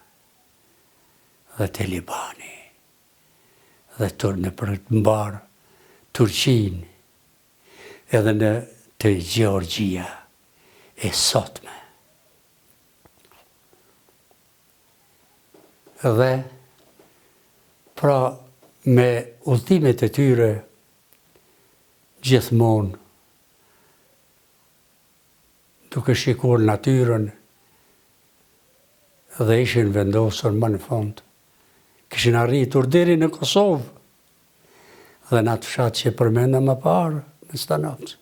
dhe te Libani dhe në përmbar Turqinë, edhe në të Gjeorgjia e sotme. Dhe pra me udhëtimet e tyre gjithmonë duke shikuar natyrën dhe ishin vendosur më në fund. Kishin arritur deri në Kosovë dhe në atë fshat që përmenda më parë në Stanovcë.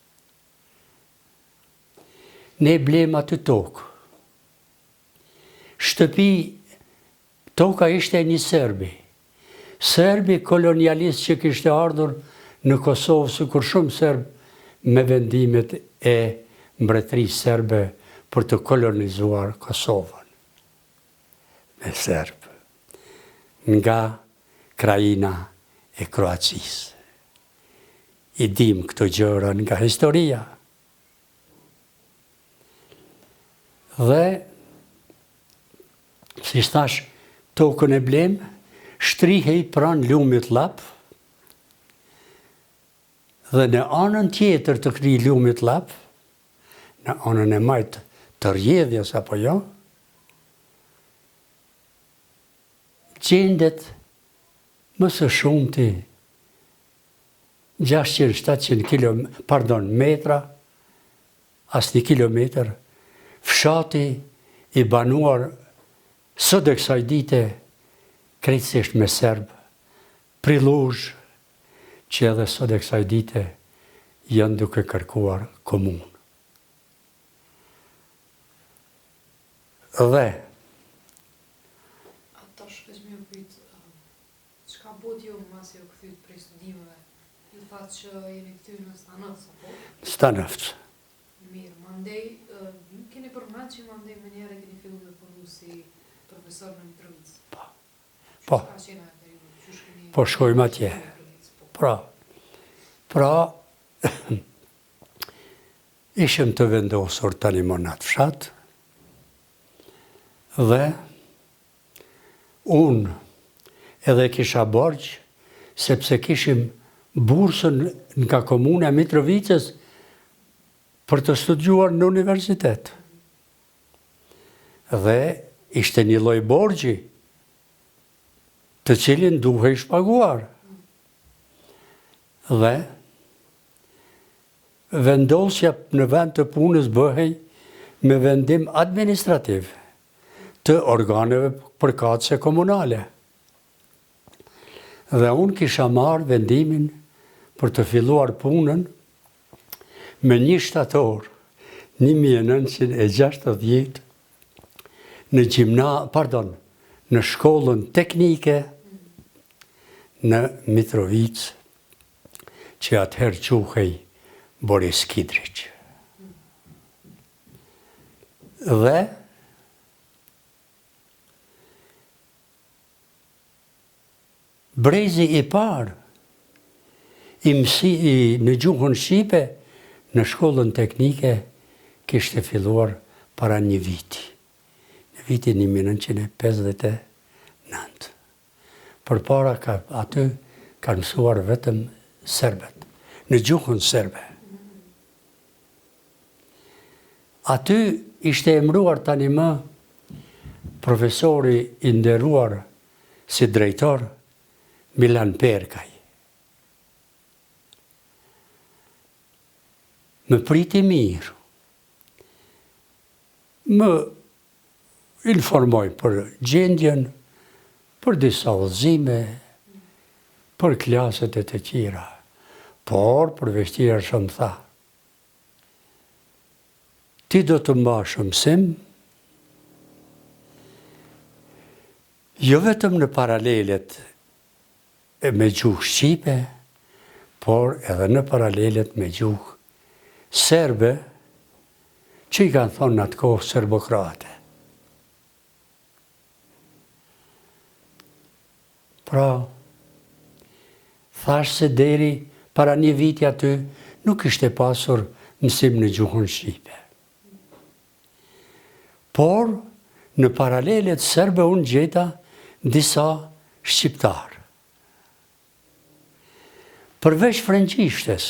Ne blem aty tokë. Shtëpi, toka ishte një Serbi. Serbi kolonialist që kishte ardhur në Kosovë, sikur shumë Serb me vendimet e mbretërisë serbe për të kolonizuar Kosovën. Me Serb. Nga Krajina e Kroacisë. I dim këto gjëra nga historia. Dhe, si thash, tokën e blem, shtrihej pranë lumit Lap, dhe në anën tjetër të këtij lumit Lap, në anën e majtë të rjedhjes apo jo, gjendet më së shumti 600-700 metra, as 1 kilometër, fshati i banuar sot e kësaj dite krejtësisht me Serb, Priluzh, që edhe sot e kësaj dite janë duke kërkuar komunë. Dhe Tash veç më pyet, çka bot ju masi u kthyt prej studimeve? Ju thatë që jeni kthyer në Stanovcë, apo? Stanovcë. Mirë, mandej keni përmend që mandej më njëherë keni filluar me punu si profesor në Mitrovicë. Po. Po shkojmë atje. Pra, ishëm të vendosur tani më në atë fshat, dhe unë edhe kisha borgjë, sepse kishim bursën nga komuna e Mitrovicës për të studiuar në universitet. Dhe ishte një lloj borgji të cilin duhej shpaguar. Dhe vendosja në vend të punës bëhej me vendim administrativ të organeve përkatëse komunale. Dhe unë kisha marrë vendimin për të filluar punën me 1 shtator 1960 në shkollën teknike në Mitrovicë, që atëherë quhej Boris Kidrić. Dhe brezi i parë në gjuhën shqipe në shkollën teknike kishte filluar para 1 viti. Në vitin 1959. Përpara aty kanë mësuar vetëm serbet, në gjuhën serbe. Aty ishte emëruar tani më profesori i nderuar si drejtor Milan Perkaj. Më priti mirë. Më informoj për gjendjen, për disa udhëzime, për klaset e të tjera. Por, për vështira shumë tha, ti do të mbash mësim, jo vetëm në paralelet me gjuhë shqipe, por edhe në paralelet me gjuhë serbe, që i kanë thonë në atë kohë serbokrate. Pra, thash se deri para 1 viti aty nuk ishte pasur mësim në gjuhën shqipe. Por, në paralelet serbe unë gjeta disa shqiptarë. Përveç frëngjishtes,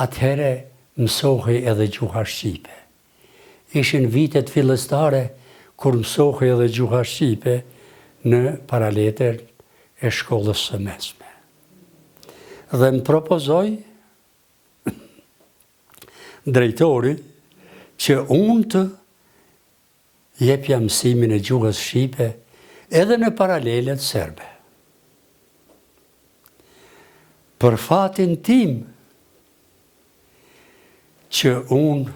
atëhere mësohej edhe gjuha shqipe. Ishin vitet fillestare kur mësohej edhe gjuha shqipe në paraletër e shkollës së mesme. Dhe më propozoi drejtori që unë të jepja mësimin e gjuhës shqipe edhe në paralelet serbe. Për fatin tim që unë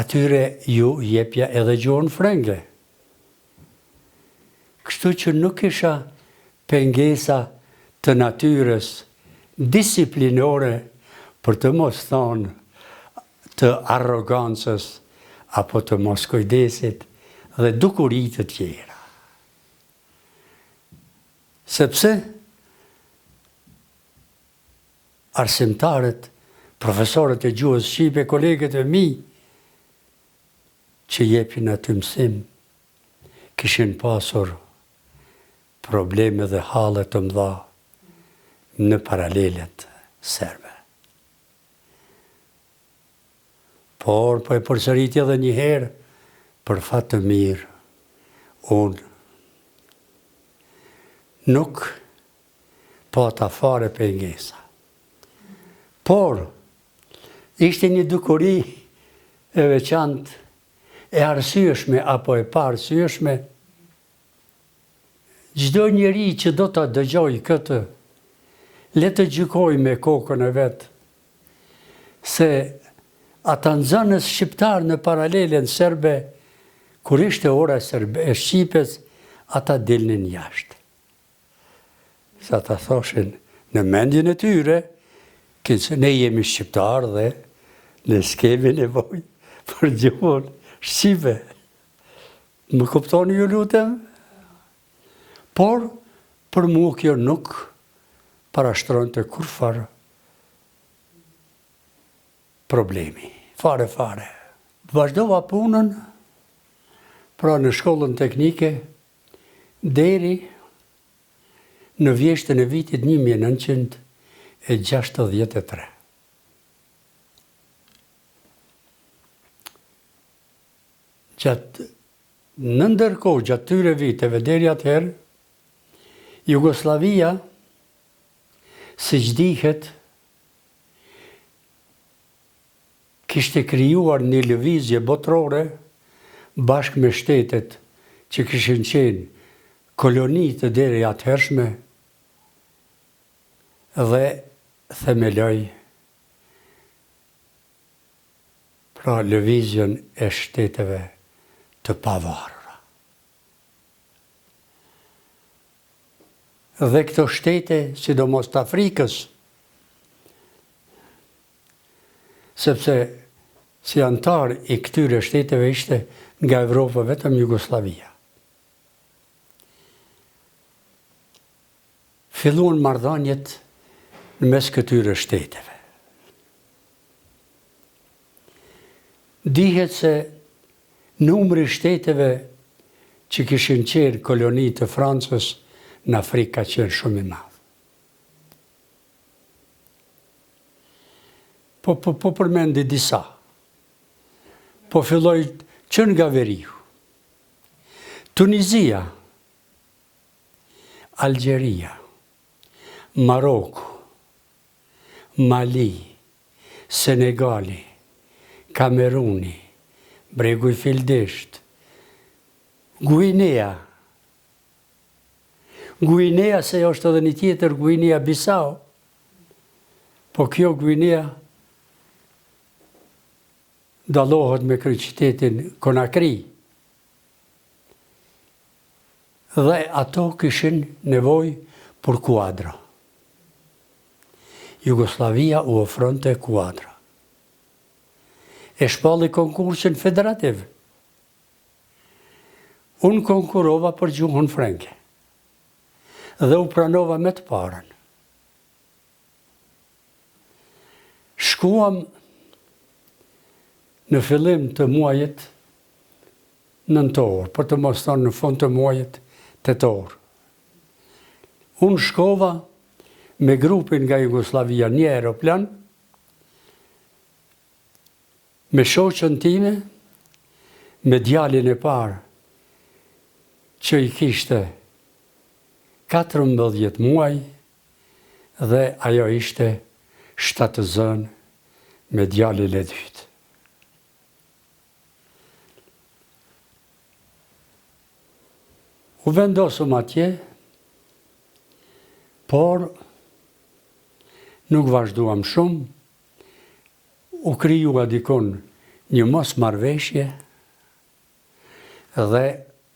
atyre ju jepja edhe gjuhën frenge. Kështu që nuk isha pengesa të natyrës disiplinore për të mos thonë të arrogancës apo të mos kujdesit dhe dukurit të tjera. Sepse arsimtarët, profesorët e gjuhës shqipe, kolegët e mi, që jepin aty mësim, kishin pasur probleme dhe hallet të mëdha në paralelet serbe. Por, po e përsëriti edhe një herë, për fat të mirë, unë nuk pata fare pengesa. Por, ishte një dukuri e veçantë, e arsyeshme apo e paarsyeshme, çdo njeri që do ta dëgjoj këtë, le të gjykoj me kokën e vet, se ata nxënës shqiptar në paralelen serbe, kur ishte ora e shqipes, ata dilnin jashtë. Sa ta thoshin në mendjen e tyre, që ne jemi shqiptar dhe ne s'kemi nevojë për gjuhën shqipe. Më kuptoni ju lutem? Por, për mua kjo nuk parashtronte kurfar problemi. Fare. Vazhdova punën, pra në shkollën teknike, deri në vjeshtën e vitit 1963. Në ndërkohë, gjatë tyre viteve, deri atëherë, Jugoslavia, siç dihet, kishte krijuar një lëvizje botërore bashkë me shtetet që kishin qenë koloni të deri atëhershme dhe themeloi pra lëvizjen e shteteve të pavarura. Dhe këto shtete, sidomos të Afrikës, sepse si antar i këtyre shteteve ishte nga Evropa vetëm Jugoslavia. Filluan marrëdhëniet në mes këtyre shteteve. Dihet se numri shteteve që kishin qenë koloni të Francës në Afrikë ka qenë shumë i madh. Po përmendi disa. Po filloj që nga veriu. Tunizia, Algjeria, Maroku, Mali, Senegali, Kameruni, Bregu i Fildisht, Guinea se është edhe një tjetër Guinea Bissau, po kjo Guinea dallohet me kryeqytetin Conakry. Dhe ato kishin nevojë për kuadra. Jugoslavia u ofronte kuadra. E shpalli konkursin federativ. Unë konkurova për gjuhën frenge dhe u pranova me të parën. Shkuam në fillim të muajit nëntor, për të mos thënë në fund të muajit tetor. Unë shkova me grupin nga Jugoslavia një aeroplan me shoqën time, me djalin e parë, që i kishte 14 muaj dhe ajo ishte shtatëzën me djalin e dytë. U vendosëm atje, por nuk vazhduam shumë, u krijua dikon një mos marrëveshje dhe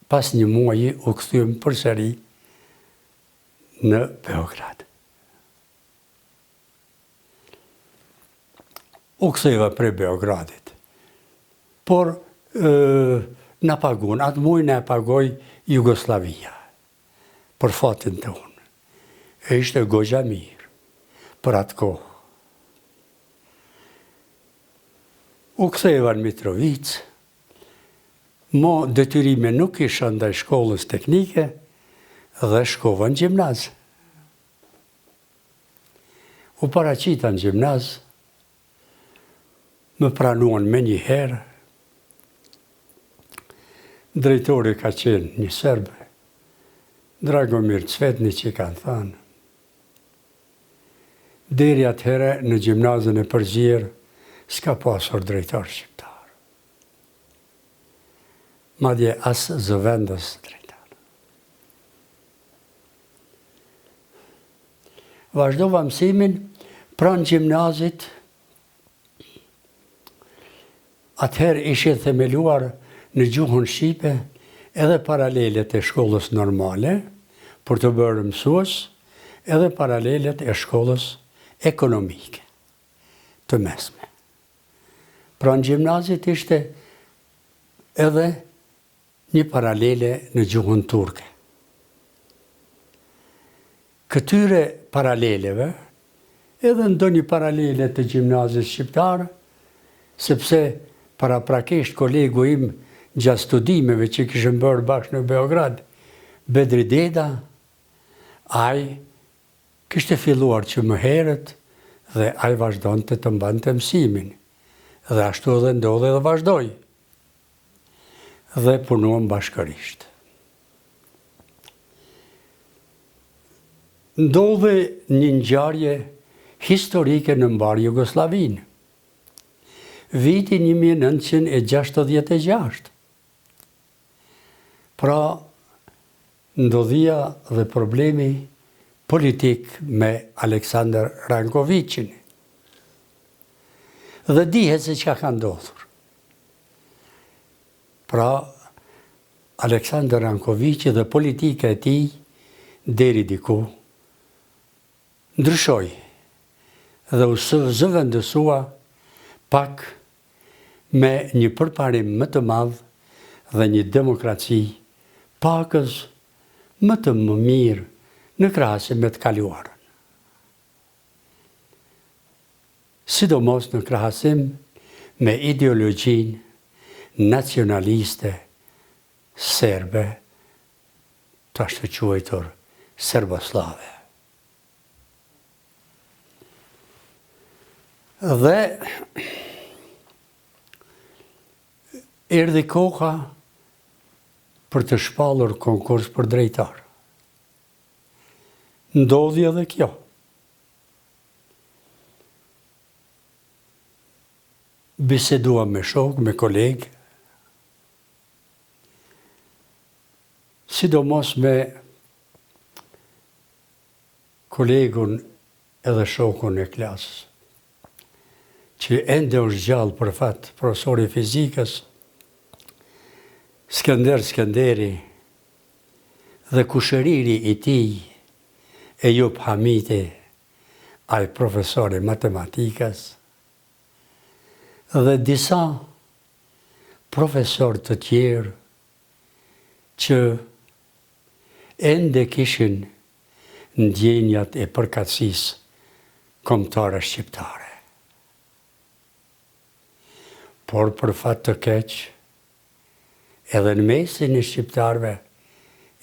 pas një muaji u kthyem përsëri në Beograd. U ktheva prej Beogradit, por na paguan, atë muaj na pagoi Jugoslavia, për fatin të unë. E ishte goxha mirë, për atë kohë. U ktheva në Mitrovic, mo detyrime nuk isha ndaj shkollës teknike dhe shkova në gjimnaz. U paraqita në gjimnaz, më pranuan me një herë, drejtori ka qenë një Serbe, Dragomir Cvetni që kanë thënë. Deri atëherë në gjimnazën e Përzierë s'ka pasur drejtor shqiptar. Madje as zëvendës drejtar. Vazhdova mësimin pranë gjimnazit. Atëherë ishin themeluar në gjuhën shqipe edhe paralelet e shkollës normale, për të bërë mësues, edhe paralelet e shkollës ekonomike, të mesme. Pra në gjimnazit ishte edhe një paralele në gjuhën turke. Këtyre paraleleve, edhe ndonjë paralele të gjimnazit shqiptar, sepse paraprakisht kolegu im gjatë studimeve që kishëm bërë bashkë në Beograd, Bedri Deda, ai kishte filluar që më herët dhe ai vazhdonte të mbante mësimin. Dhe ashtu edhe ndodhe dhe vazhdoi. Dhe punuam bashkërisht. Ndodhe një ngjarje historike në mbar Jugosllavinë. Viti 1966. Pra, ndodhia dhe problemi politik me Aleksandar Rankovicin. Dhe dihet se çka ka ndodhur. Pra, Aleksandar Rankovici dhe politika e tij deri diku ndryshoi dhe u zëvendësua pak me një përparim më të madh dhe një demokraci pakës më të mirë në krahasim me të kaluarën. Sidomos në krahasim me ideologjinë nacionaliste serbe, të ashtu quajtur serboslave. Dhe erdhi koha për të shpallur konkurs për drejtar. Ndodhi edhe kjo. Bisedua me shok, me kolegë, sidomos me kolegun edhe shokun e klasës, që ende është gjallë për fat, profesori fizikës, Skënderi dhe kushëriri i tij, Ejub Hamiti, ai profesori matematikës, dhe disa profesor të tjerë që ende kishin ndjenjat e përkatësisë kombëtare shqiptare. Por për fat të keq, edhe në mesin e shqiptarëve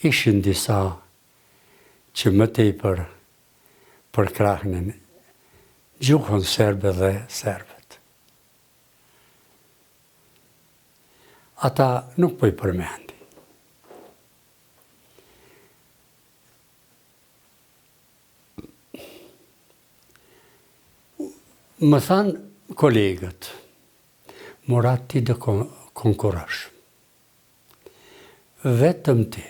ishin disa që më tepër përkrahnin gjuhën serbe dhe serbët. ata nuk po I përmendi. Më thanë kolegët, Murat ti do konkurrosh. Vetëm ti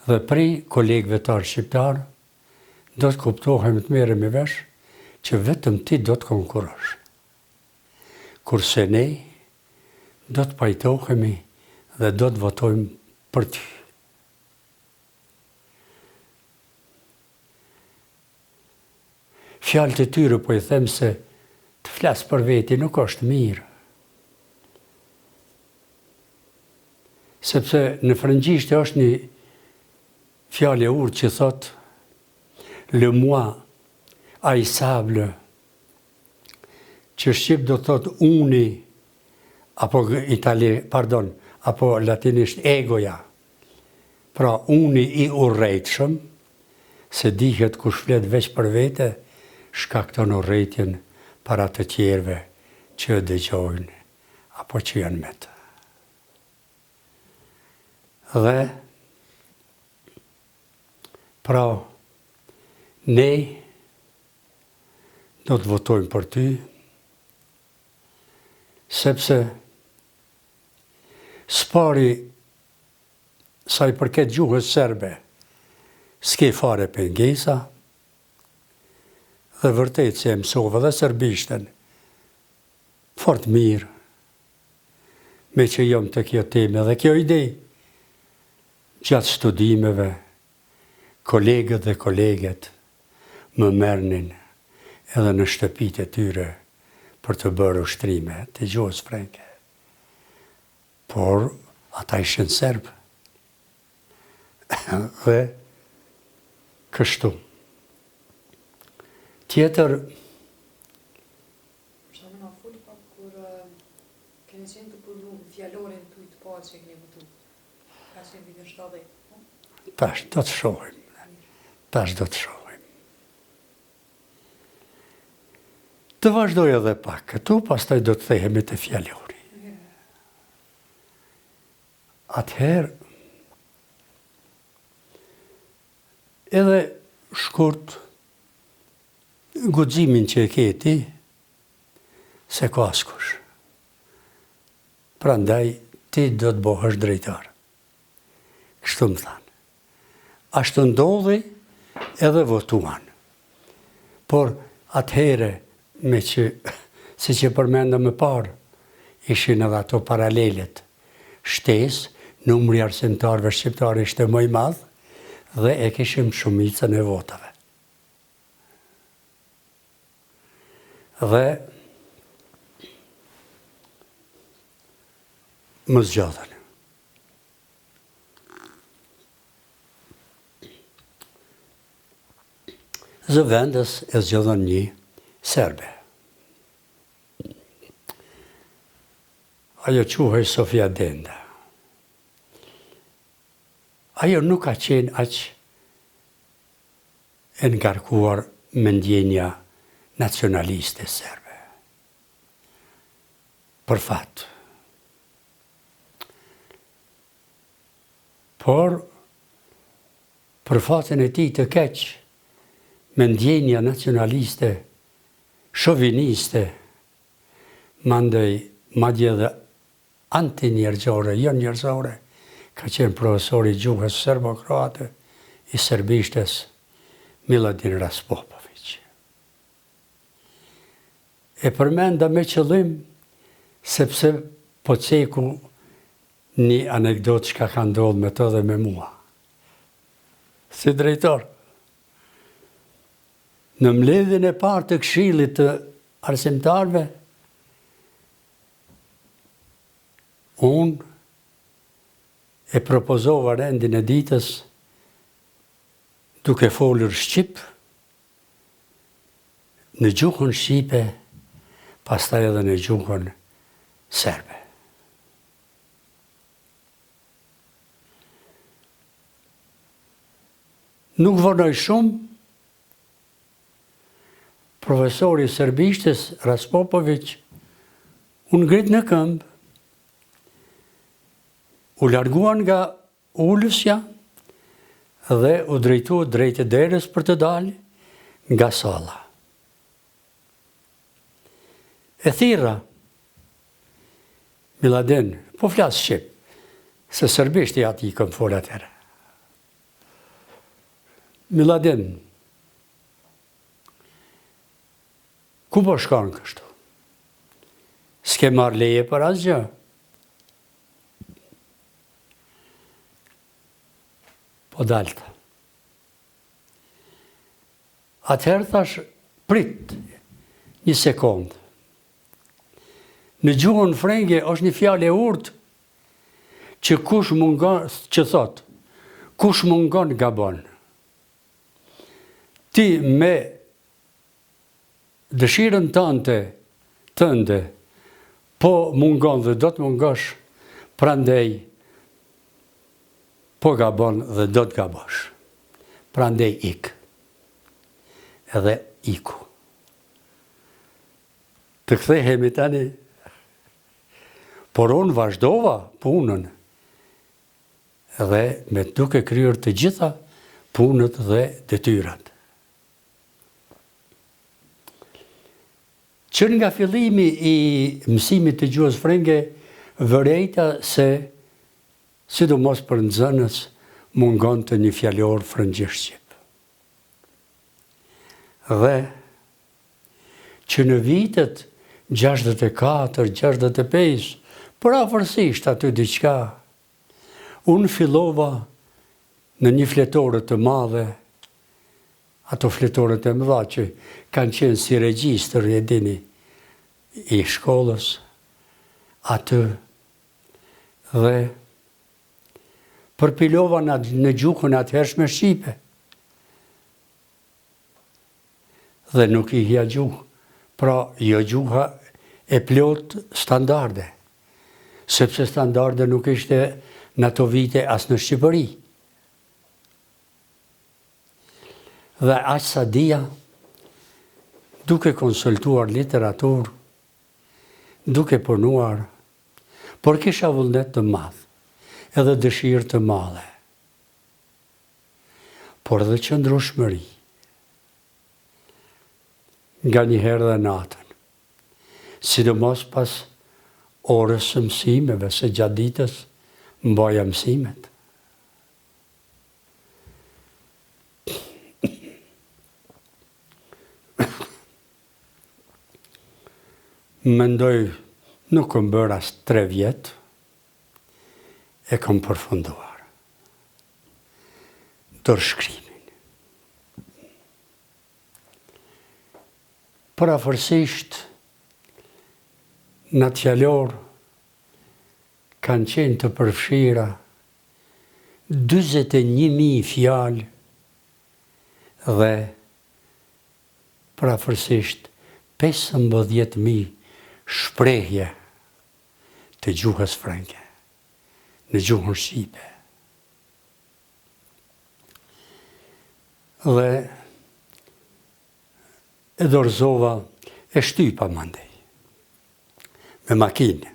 dhe prej kolegëve tarë shqiptarë do të kuptohem të merrem me vesh që vetëm ti do të konkurrosh. Kurse ne do të pajtohemi dhe do të votojmë për ty. Fjalët e tyre po I them se të flas për veti nuk është mirë. Sepse në frëngjisht është një fjalë e urtë që thot le moi haïssable, që shqip do thot uni, apo latinisht egoja. Pra uni I urrejtshëm, se dihet kush flet veç për vete, shkakton urrejtjen para të tjerëve që dëgjojnë apo që janë me të. Dhe pra ne do të votojmë për ty, sepse spari sa I përket gjuhës serbe, s'ke fare pengesa, dhe vërtet se mësova dhe serbishten, fort mirë, me që jam të kjo teme dhe kjo ide, gjatë studimeve, kolegët dhe koleget më merrnin edhe në shtëpitë e tyre për të bërë ushtrime të gjuhës frenge. Por ata ishin serb. Dhe kështu. Tjetër, Shta më na fol pak kur keni qenë të përlu në fjalorin tuj të parë që keni votu. Ka qenë vitin 70. tash do të shohim. Tash do të shohim. Të vazhdoj edhe pak këtu, pastaj do të thehemi te fjalori. Atëherë, edhe shkurt guximin që e keti, se ka askush. Prandaj ti do të bëhesh drejtar. Kështu më thanë. Ashtu ndodhi edhe votuan. Por atëhere, me që, si që përmenda më parë, ishin edhe ato paralelet. Shtesë, numri arsimtarëve shqiptarë ishte më I madh dhe e kishim shumicën e votave. Dhe më zgjodhen. Zëvendës e zgjodhen një serbe. Ajo quhej Sofia Denda. Ajo nuk ka qenë aq e ngarkuar me ndjenja nacionaliste serbe. Për fat. Por, për fatin e tij të keq, me ndjenja nacionaliste, shoviniste, mandej madje edhe anti-njerëzore, jo njerëzore, ka qenë profesori gjuhës serbo-kroate I serbishtes Miladin Raspopović. E përmenda me qëllim, sepse po ceku një anekdot që ka ndodhur me të dhe me mua. Si drejtor. Në mbledhjen e parë të Këshillit të arsimtarëve, unë e propozova rendin e ditës duke folur shqip, në gjuhën shqipe, pastaj edhe në gjuhën serbe. Nuk vonoj shumë, profesori serbishtes Raspopović unë ngrit në këmbë U larguan nga ullësja dhe u drejtu drejt e derës për të dalë nga salla. E thirra Miladin, po flasë shqip, se sërbisht i ati i këm folë atërë. Miladin, ku po shkanë kështu? S'ke marrë leje për asgjë? Po dalta. Atëherë thash, prit një sekundë. Në gjuhën frenge është një fjalë e urtë që kush mungon, që thot, kush mungon gabon. Ti me dëshirën tënde, po mungon dhe do të mungosh, prandej po gabon dhe do të gabosh. Prandej ik. Edhe iku. Të kthehemi tani. Por unë vazhdova punën dhe me duke kryer të gjitha punët dhe detyrat. Që nga fillimi i mësimit të gjuhës frenge, vërejta se, sidomos për nxënës, mungon të një fjalor frëngjisht-shqip. Dhe që në vitet 64-65, për afërsisht aty diqka, unë fillova në një fletore të madhe, ato fletore të mëdha që kanë qenë si regjistër e dini i shkollës, aty dhe përpilova në gjuhën atëhershme shqipe. Dhe nuk i hja gjuhë, pra jo gjuha e plot standarde, sepse standarde nuk ishte në ato vite as në Shqipëri. Dhe aq sa dia, duke konsultuar literaturë, duke punuar, por kisha vullnet të madh, edhe dëshirë të madhe, por edhe qëndrueshmëri. Nga një herë dhe natën, sidomos pas orës së mësimeve, se gjatë ditës mbaja mësimet. Mendoj, nuk kam bërë as 3 vjet, e kam përfunduar dorëshkrimin. Parafërsisht, në atë fjalor kanë qenë të përfshira 41.000 fjalë dhe parafërsisht 15.000 shprehje të gjuhës frenge në gjuhën shqipe. Dhe e dorëzova, e shtypa mandej me makinë.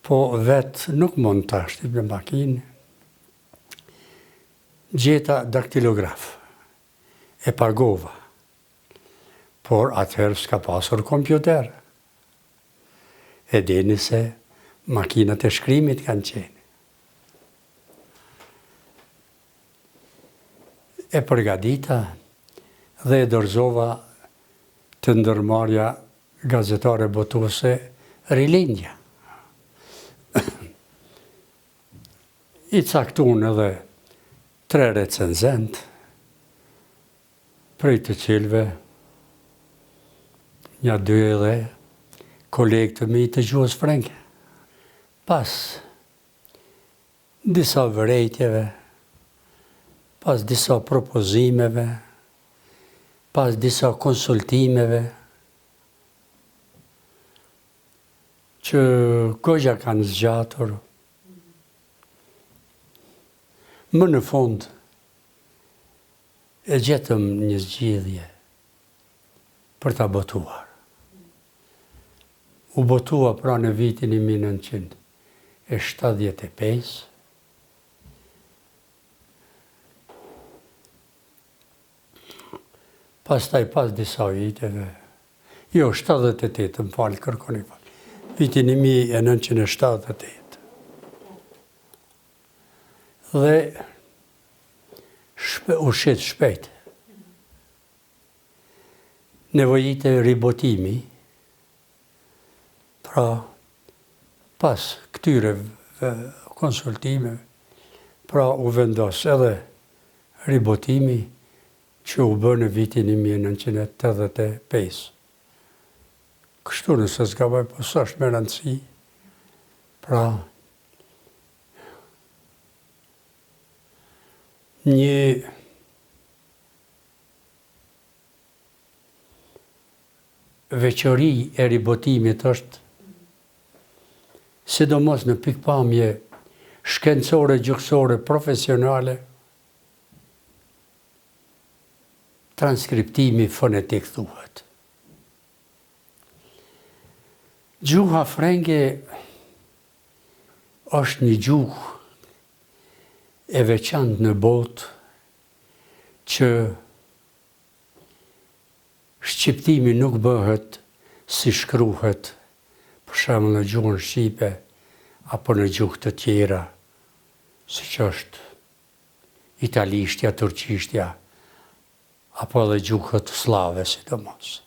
Po vetë nuk mund të shtyp me makinë. Gjeta daktilograf, e pagova, por atëherë s'ka pasur kompjuter. E dini se makinat e shkrimit kanë qenë. E përgatita dhe e dorëzova të ndërmarrja gazetare botuese Rilindja. I caktun edhe 3 recenzent, prej të cilëve një 2 edhe kolegë të mi të gjuhës frenge. Pas disa vërejtjeve, pas disa propozimeve, pas disa konsultimeve, që gojja kanë zgjatur, më në fund e gjetëm një zgjidhje për ta botuar. U botua pra në vitin 1969. 1975. Pastaj pas disa viteve, jo, 78, më falë, kërkoni falë, vitin 1978. Dhe u shqet shpejt. Nevojite ribotimi, pra pas këtyre konsultimeve, pra u vendos edhe ribotimi që u bë në vitin 1985. Kështu nëse s'gaboj, po s'është me rëndësi, pra një veçori e ribotimit është, sidomos në pikpamje shkencore, gjykësore, profesionale, transkriptimi fonetik thuhet. Gjuha frenge është një gjuhë e veçantë në botë që shqiptimi nuk bëhet si shkruhet, për shembull në gjuhën shqipe apo në gjuhë të tjera, siç është italishtja, turqishtja, apo edhe gjuhët slave, sidomos.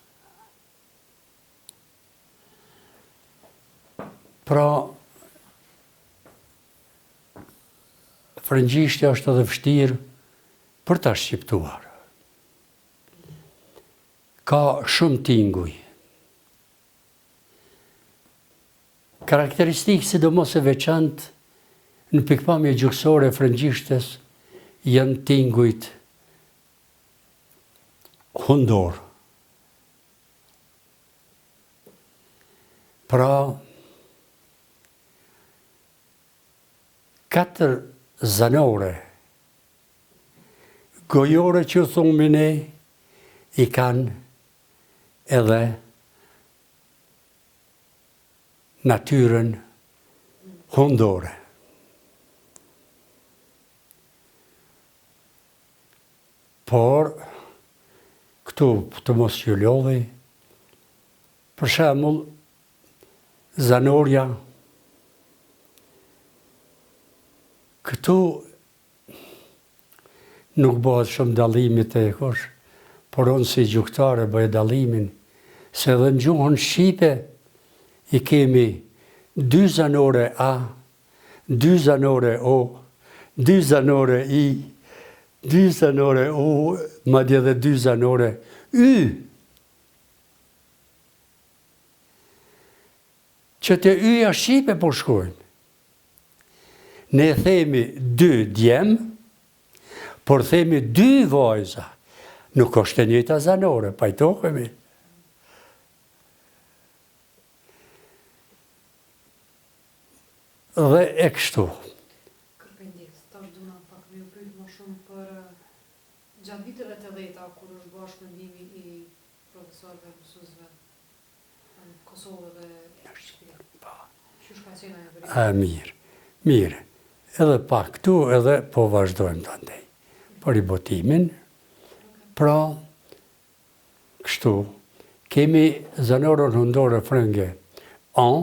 Pra, frëngjishtja është edhe vështirë për ta shqiptuar. Ka shumë tinguj. Karakteristikë sidomos e veçantë në pikpamje gjykësore e frëngjishtes janë tingujt hundor. Pra, 4 zanore gojore që thumë ne i kanë edhe natyrën hundore. Por, këtu të mos ju lodhi, për shembull, zanorja, këtu nuk bëhet shumë dallimit e kush, por unë si gjykatare bëj dallimin, se edhe në gjuhën shqipe i kemi 2 zanore A, 2 zanore O, 2 zanore I, 2 zanore U, madje edhe 2 zanore Y. Që të Y-ja shqipe po shkojnë. Ne themi 2 djem, por themi 2 vajza. Nuk është e njëjta zanore, pajtohemi. Dhe e kështu. Kërpendjes, tash duna pak me u pyet më shumë për gjatë viteve të 10-ta, kur është bashkë mendimi i profesorëve, mësuesve në Kosovë dhe Shqipëri. Qysh ka qenë ajo vërejtje? Mirë. Edhe pak këtu, edhe po vazhdojmë të ndej. Për ribotimin, pra, kështu, kemi zanorën hundore frënge an,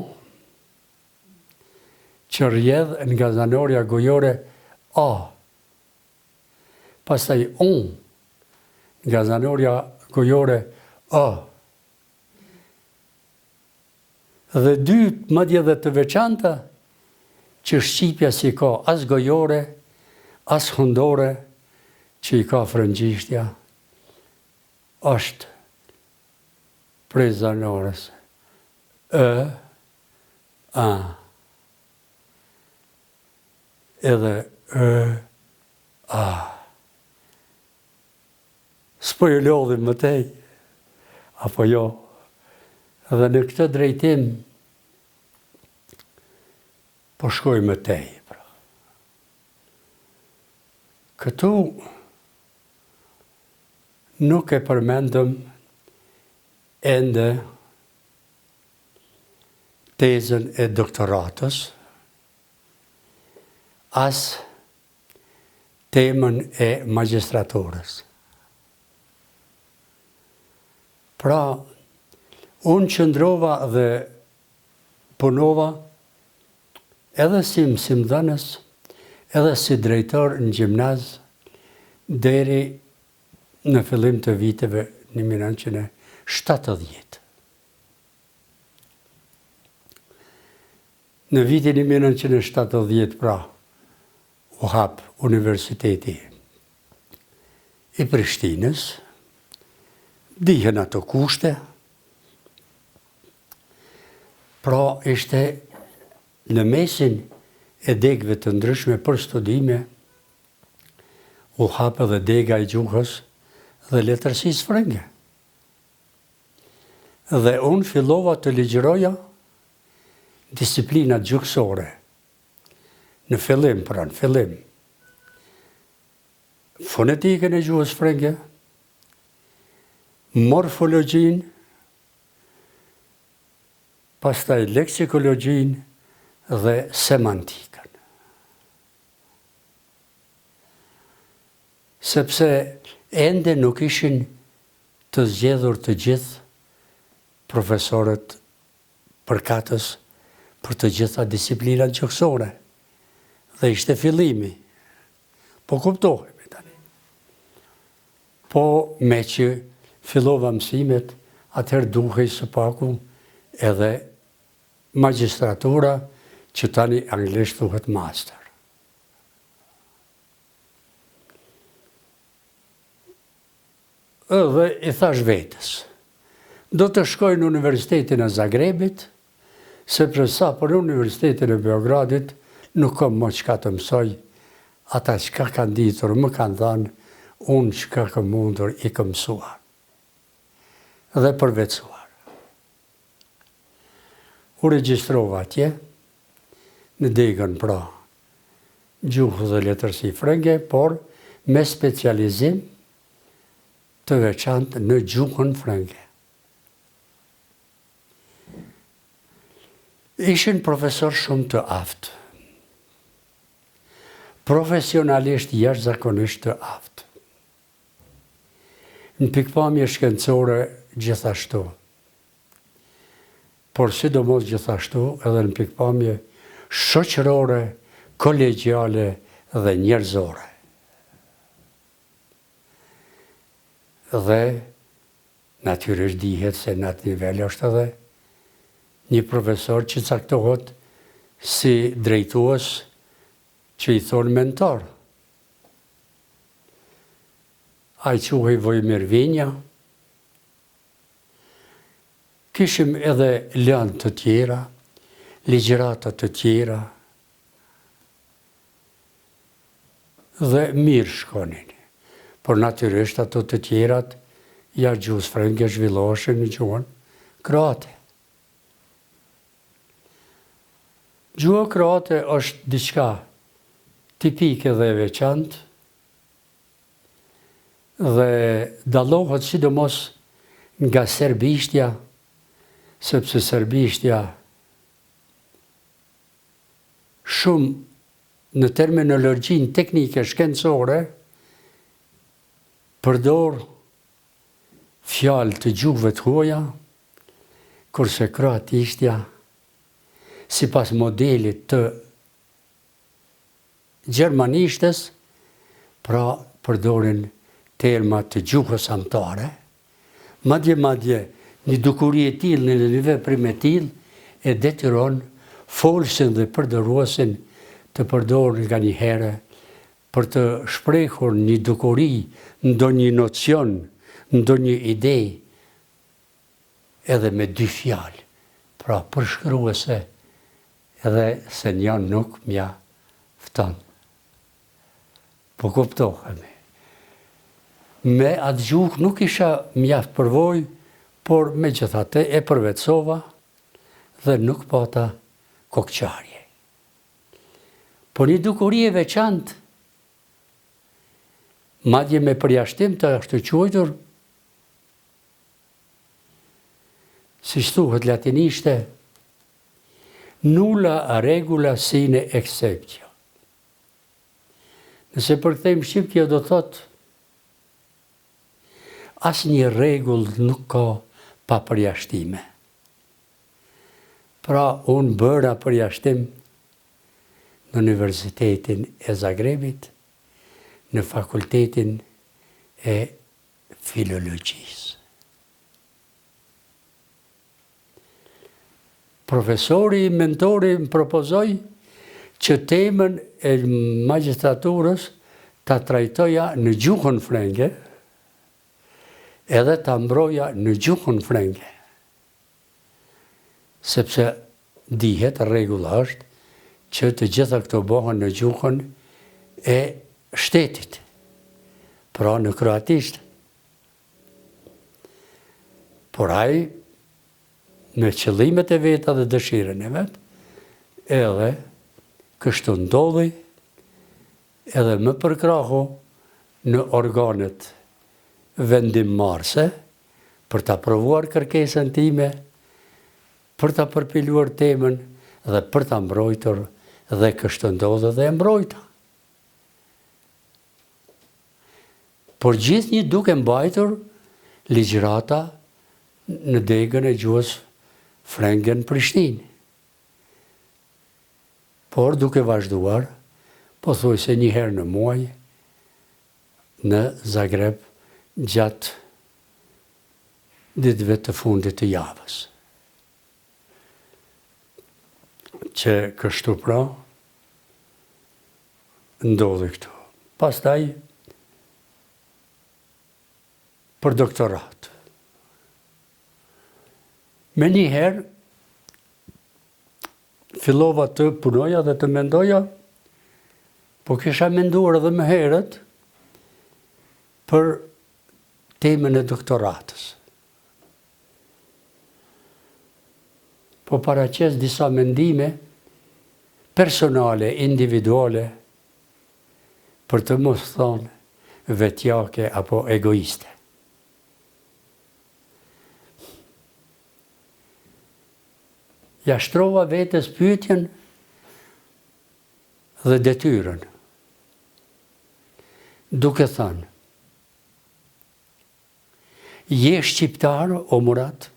që rrjedh nga zanorja gojore A. Pastaj on, nga zanorja gojore A. Dhe 2, madje edhe të veçanta, që shqipja si ka as gojore, as hundore, që i ka frëngjishtja, është prej zanorës A. Edhe A. S'po ju lodhim më tej, apo jo. Dhe në këtë drejtim, po shkoj më tej. Pra. Këtu nuk e përmendëm ende tezën e doktoratës, as temën e magjistraturës. Pra, unë qëndrova dhe punova edhe si mësimdhënës, edhe si drejtor në gjimnaz, deri në fillim të viteve 1970. Në vitin 1970, pra, u hap Universiteti i Prishtinës, dihen ato kushte, pra ishte në mesin e degëve të ndryshme për studime, u hap edhe dega i gjuhës dhe letërsisë frënge. Dhe unë fillova të ligjëroja disiplinat gjukësore. Në fillim, fonetikën e gjuhës frënge, morfologjin, pastaj leksikologjin dhe semantikën. Sepse ende nuk ishin të zgjedhur të gjithë profesorët përkatës për të gjitha disiplinat gjukësore. Dhe ishte fillimi. Po kuptohemi tani. Po me që fillova mësimet, atëherë duhej së paku edhe magjistratura, që tani anglisht thuhet master. Edhe i thash vetës, do të shkoj në Universitetin e Zagrebit, sepse sa për Universitetin e Beogradit nuk kam më çka të mësoj, ata çka kanë ditur më kanë dhënë, unë çka kam mundur i kam mësuar dhe përveçuar. U regjistrova atje, në degën pra gjuhë dhe letërsi frënge, por me specializim të veçantë në gjuhën frënge. Ishin profesor shumë të aftë, profesionalisht jashtëzakonisht të aftë. Në pikpamje shkencore gjithashtu, por sidomos gjithashtu edhe në pikpamje shoqërore, kolegjiale dhe njerëzore. Dhe natyrisht dihet se në atë nivel është edhe një profesor që caktohet si drejtues që i thonë mentor. A i quhej Vojmir Vinja. Kishim edhe lënë të tjera, ligjërata të tjera, dhe mirë shkonin. Por natyrisht ato të tjerat, ja gjuhës frënge zhvilloheshin në gjuhën kroate. Gjuha kroate është diçka tipike dhe veçantë dhe dallohet sidomos nga serbishtja, sepse serbishtja shumë në terminologjin teknike shkencore përdor fjalë të gjuhëve të huaja, kurse kroatishtja sipas modelit të gjermanishtes, pra përdorin terma të gjuhës anëtare, madje një dukuri e tillë në një veprim e tillë e detyron folësin dhe përdoruesin të përdorin nga një herë për të shprehur një dukuri, ndonjë nocion, ndonjë ide, edhe me dy fjalë, pra përshkruese edhe se një nuk mjafton. Po kuptohemi. Me atë gjuhë nuk isha mjaft përvoj, por me gjithate e përveçova dhe nuk pata kokqarje. Po një dukuri e veçantë, madje me përjashtim të ashtu quajtur, si thuhet latinishte, nulla regula sine exceptio. Nëse përkthejmë shqip, kjo do thot asë një regull nuk ka pa përjashtime. Pra, unë bëra përjashtim në Universitetin e Zagrebit, në Fakultetin e Filologjisë. Profesori, mentori më propozoi që temën e magjistraturës ta trajtoja në gjuhën frenge, edhe ta mbroja në gjuhën frenge. Sepse dihet, rregulla është, që të gjitha këto bëhen në gjuhën e shtetit, pra në kroatisht. Por ai, me qëllimet e veta dhe dëshirën e vetë, edhe kështu ndodhi, edhe më përkrahu në organet vendimmarrëse për ta provuar kërkesën time, për ta përpiluar temën dhe për ta mbrojtur, dhe kështu ndodhi dhe e mbrojta. Por gjithnjë duke mbajtur ligjërata në degën e gjuhës frenge në Prishtinë. Por duke vazhduar, pothuajse një herë në muaj, në Zagreb gjatë ditëve të fundit të javës. Që kështu pra, ndodhi këtu. Pastaj, për doktorat. Me një herë, fillova të punoja dhe të mendoja, po kisha menduar edhe më herët për temën e doktoratës. Po paraqes disa mendime personale, individuale, për të mos thonë vetjake apo egoiste. Ja shtrova vetes pyetjen dhe detyrën, duke thënë, je shqiptar, o Murat?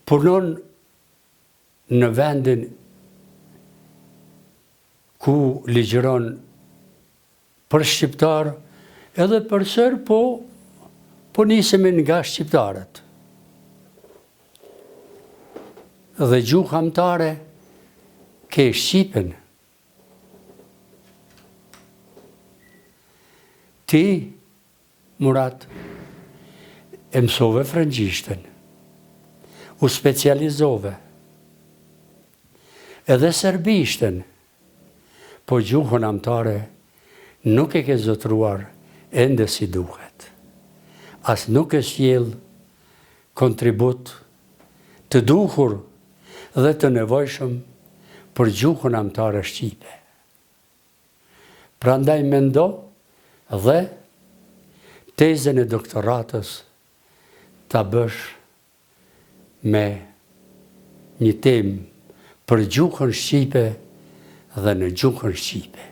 Punon në vendin ku ligjëron për shqiptar, edhe përsër po nisemin nga shqiptarët. Dhe gjuhamtare ke Shqipen. Ti, Murat, e mësove frëngjishten, u specializove, edhe serbishten, po gjuhën amtare nuk e ke zotruar ende si duhet. As nuk e sjell kontribut të duhur dhe të nevojshëm për gjuhën amtare shqipe. Prandaj mendo dhe tezën e doktoratës ta bësh me një temë për gjuhën shqipe dhe në gjuhën shqipe.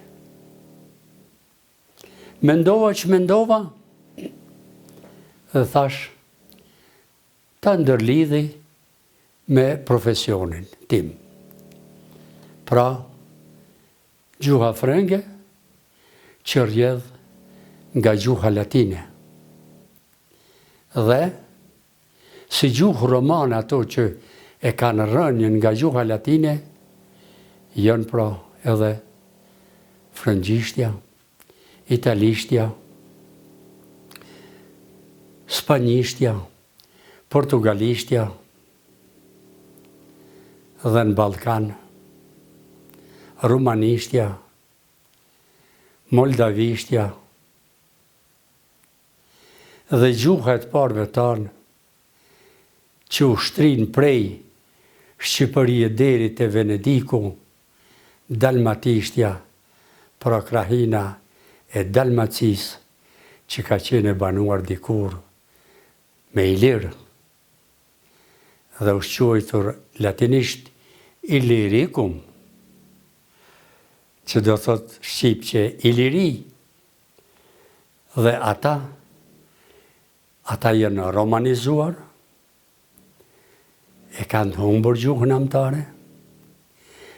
Mendova që mendova, dhe thash, ta ndërlidhi me profesionin tim. Pra, gjuha frenge që rrjedh nga gjuha latine. Dhe, si gjuhë romane ato që e kanë rënjën nga gjuha latine, janë pra edhe frëngjishtja, italishtja, spanjishtja, portugalishtja, dhe në Ballkan, rumanishtja, moldavishtja, dhe gjuha e të parëve tanë që ushtrin prej Shqipërie deri te Venediku, dalmatishtja, pra krahina e Dalmacis, që ka qenë e banuar dikur me Ilirë, dhe ushquajtur latinisht Illyricum, që do thot shqipqe Iliri, dhe ata janë romanizuar, e kanë humbur gjuhën amtare,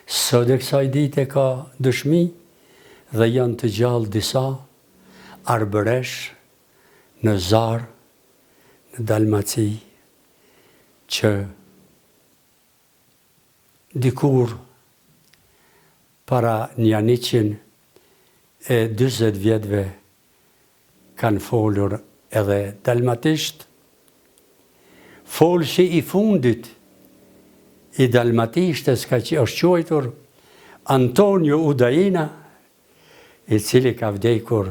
sot e kësaj dite ka dëshmi, dhe janë të gjallë disa arbëresh në Zarë, në Dalmaci, që dikur para një 120 vjetëve kanë folur edhe dalmatisht. Folshi i fundit i dalmatishtes ka që është quajtur Antonio Udaina, i cili ka vdekur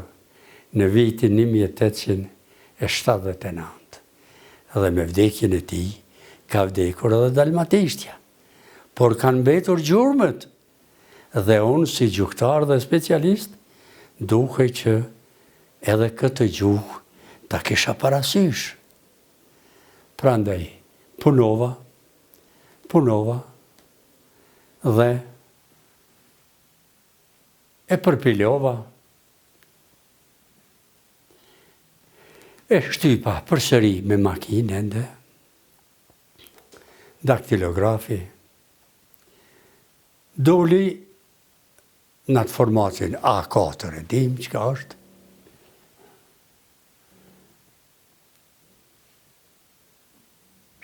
në vitin 1879. Dhe me vdekjen e tij ka vdekur edhe dalmatishtja. Por kanë mbetur gjurmët, dhe unë si gjuhtar dhe specialist, duhe që edhe këtë gjuhë ta kisha parasysh. Prandaj, punova, dhe e përpilova, e shtypa përsëri me makinë ende, daktilografi, doli në atë formatin A4, e dim që ka është,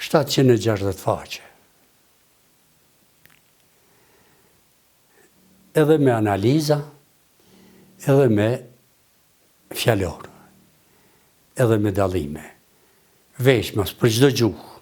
760 faqe. Edhe me analiza, edhe me fjalor, edhe me dallime, veçmas për çdo gjuhë.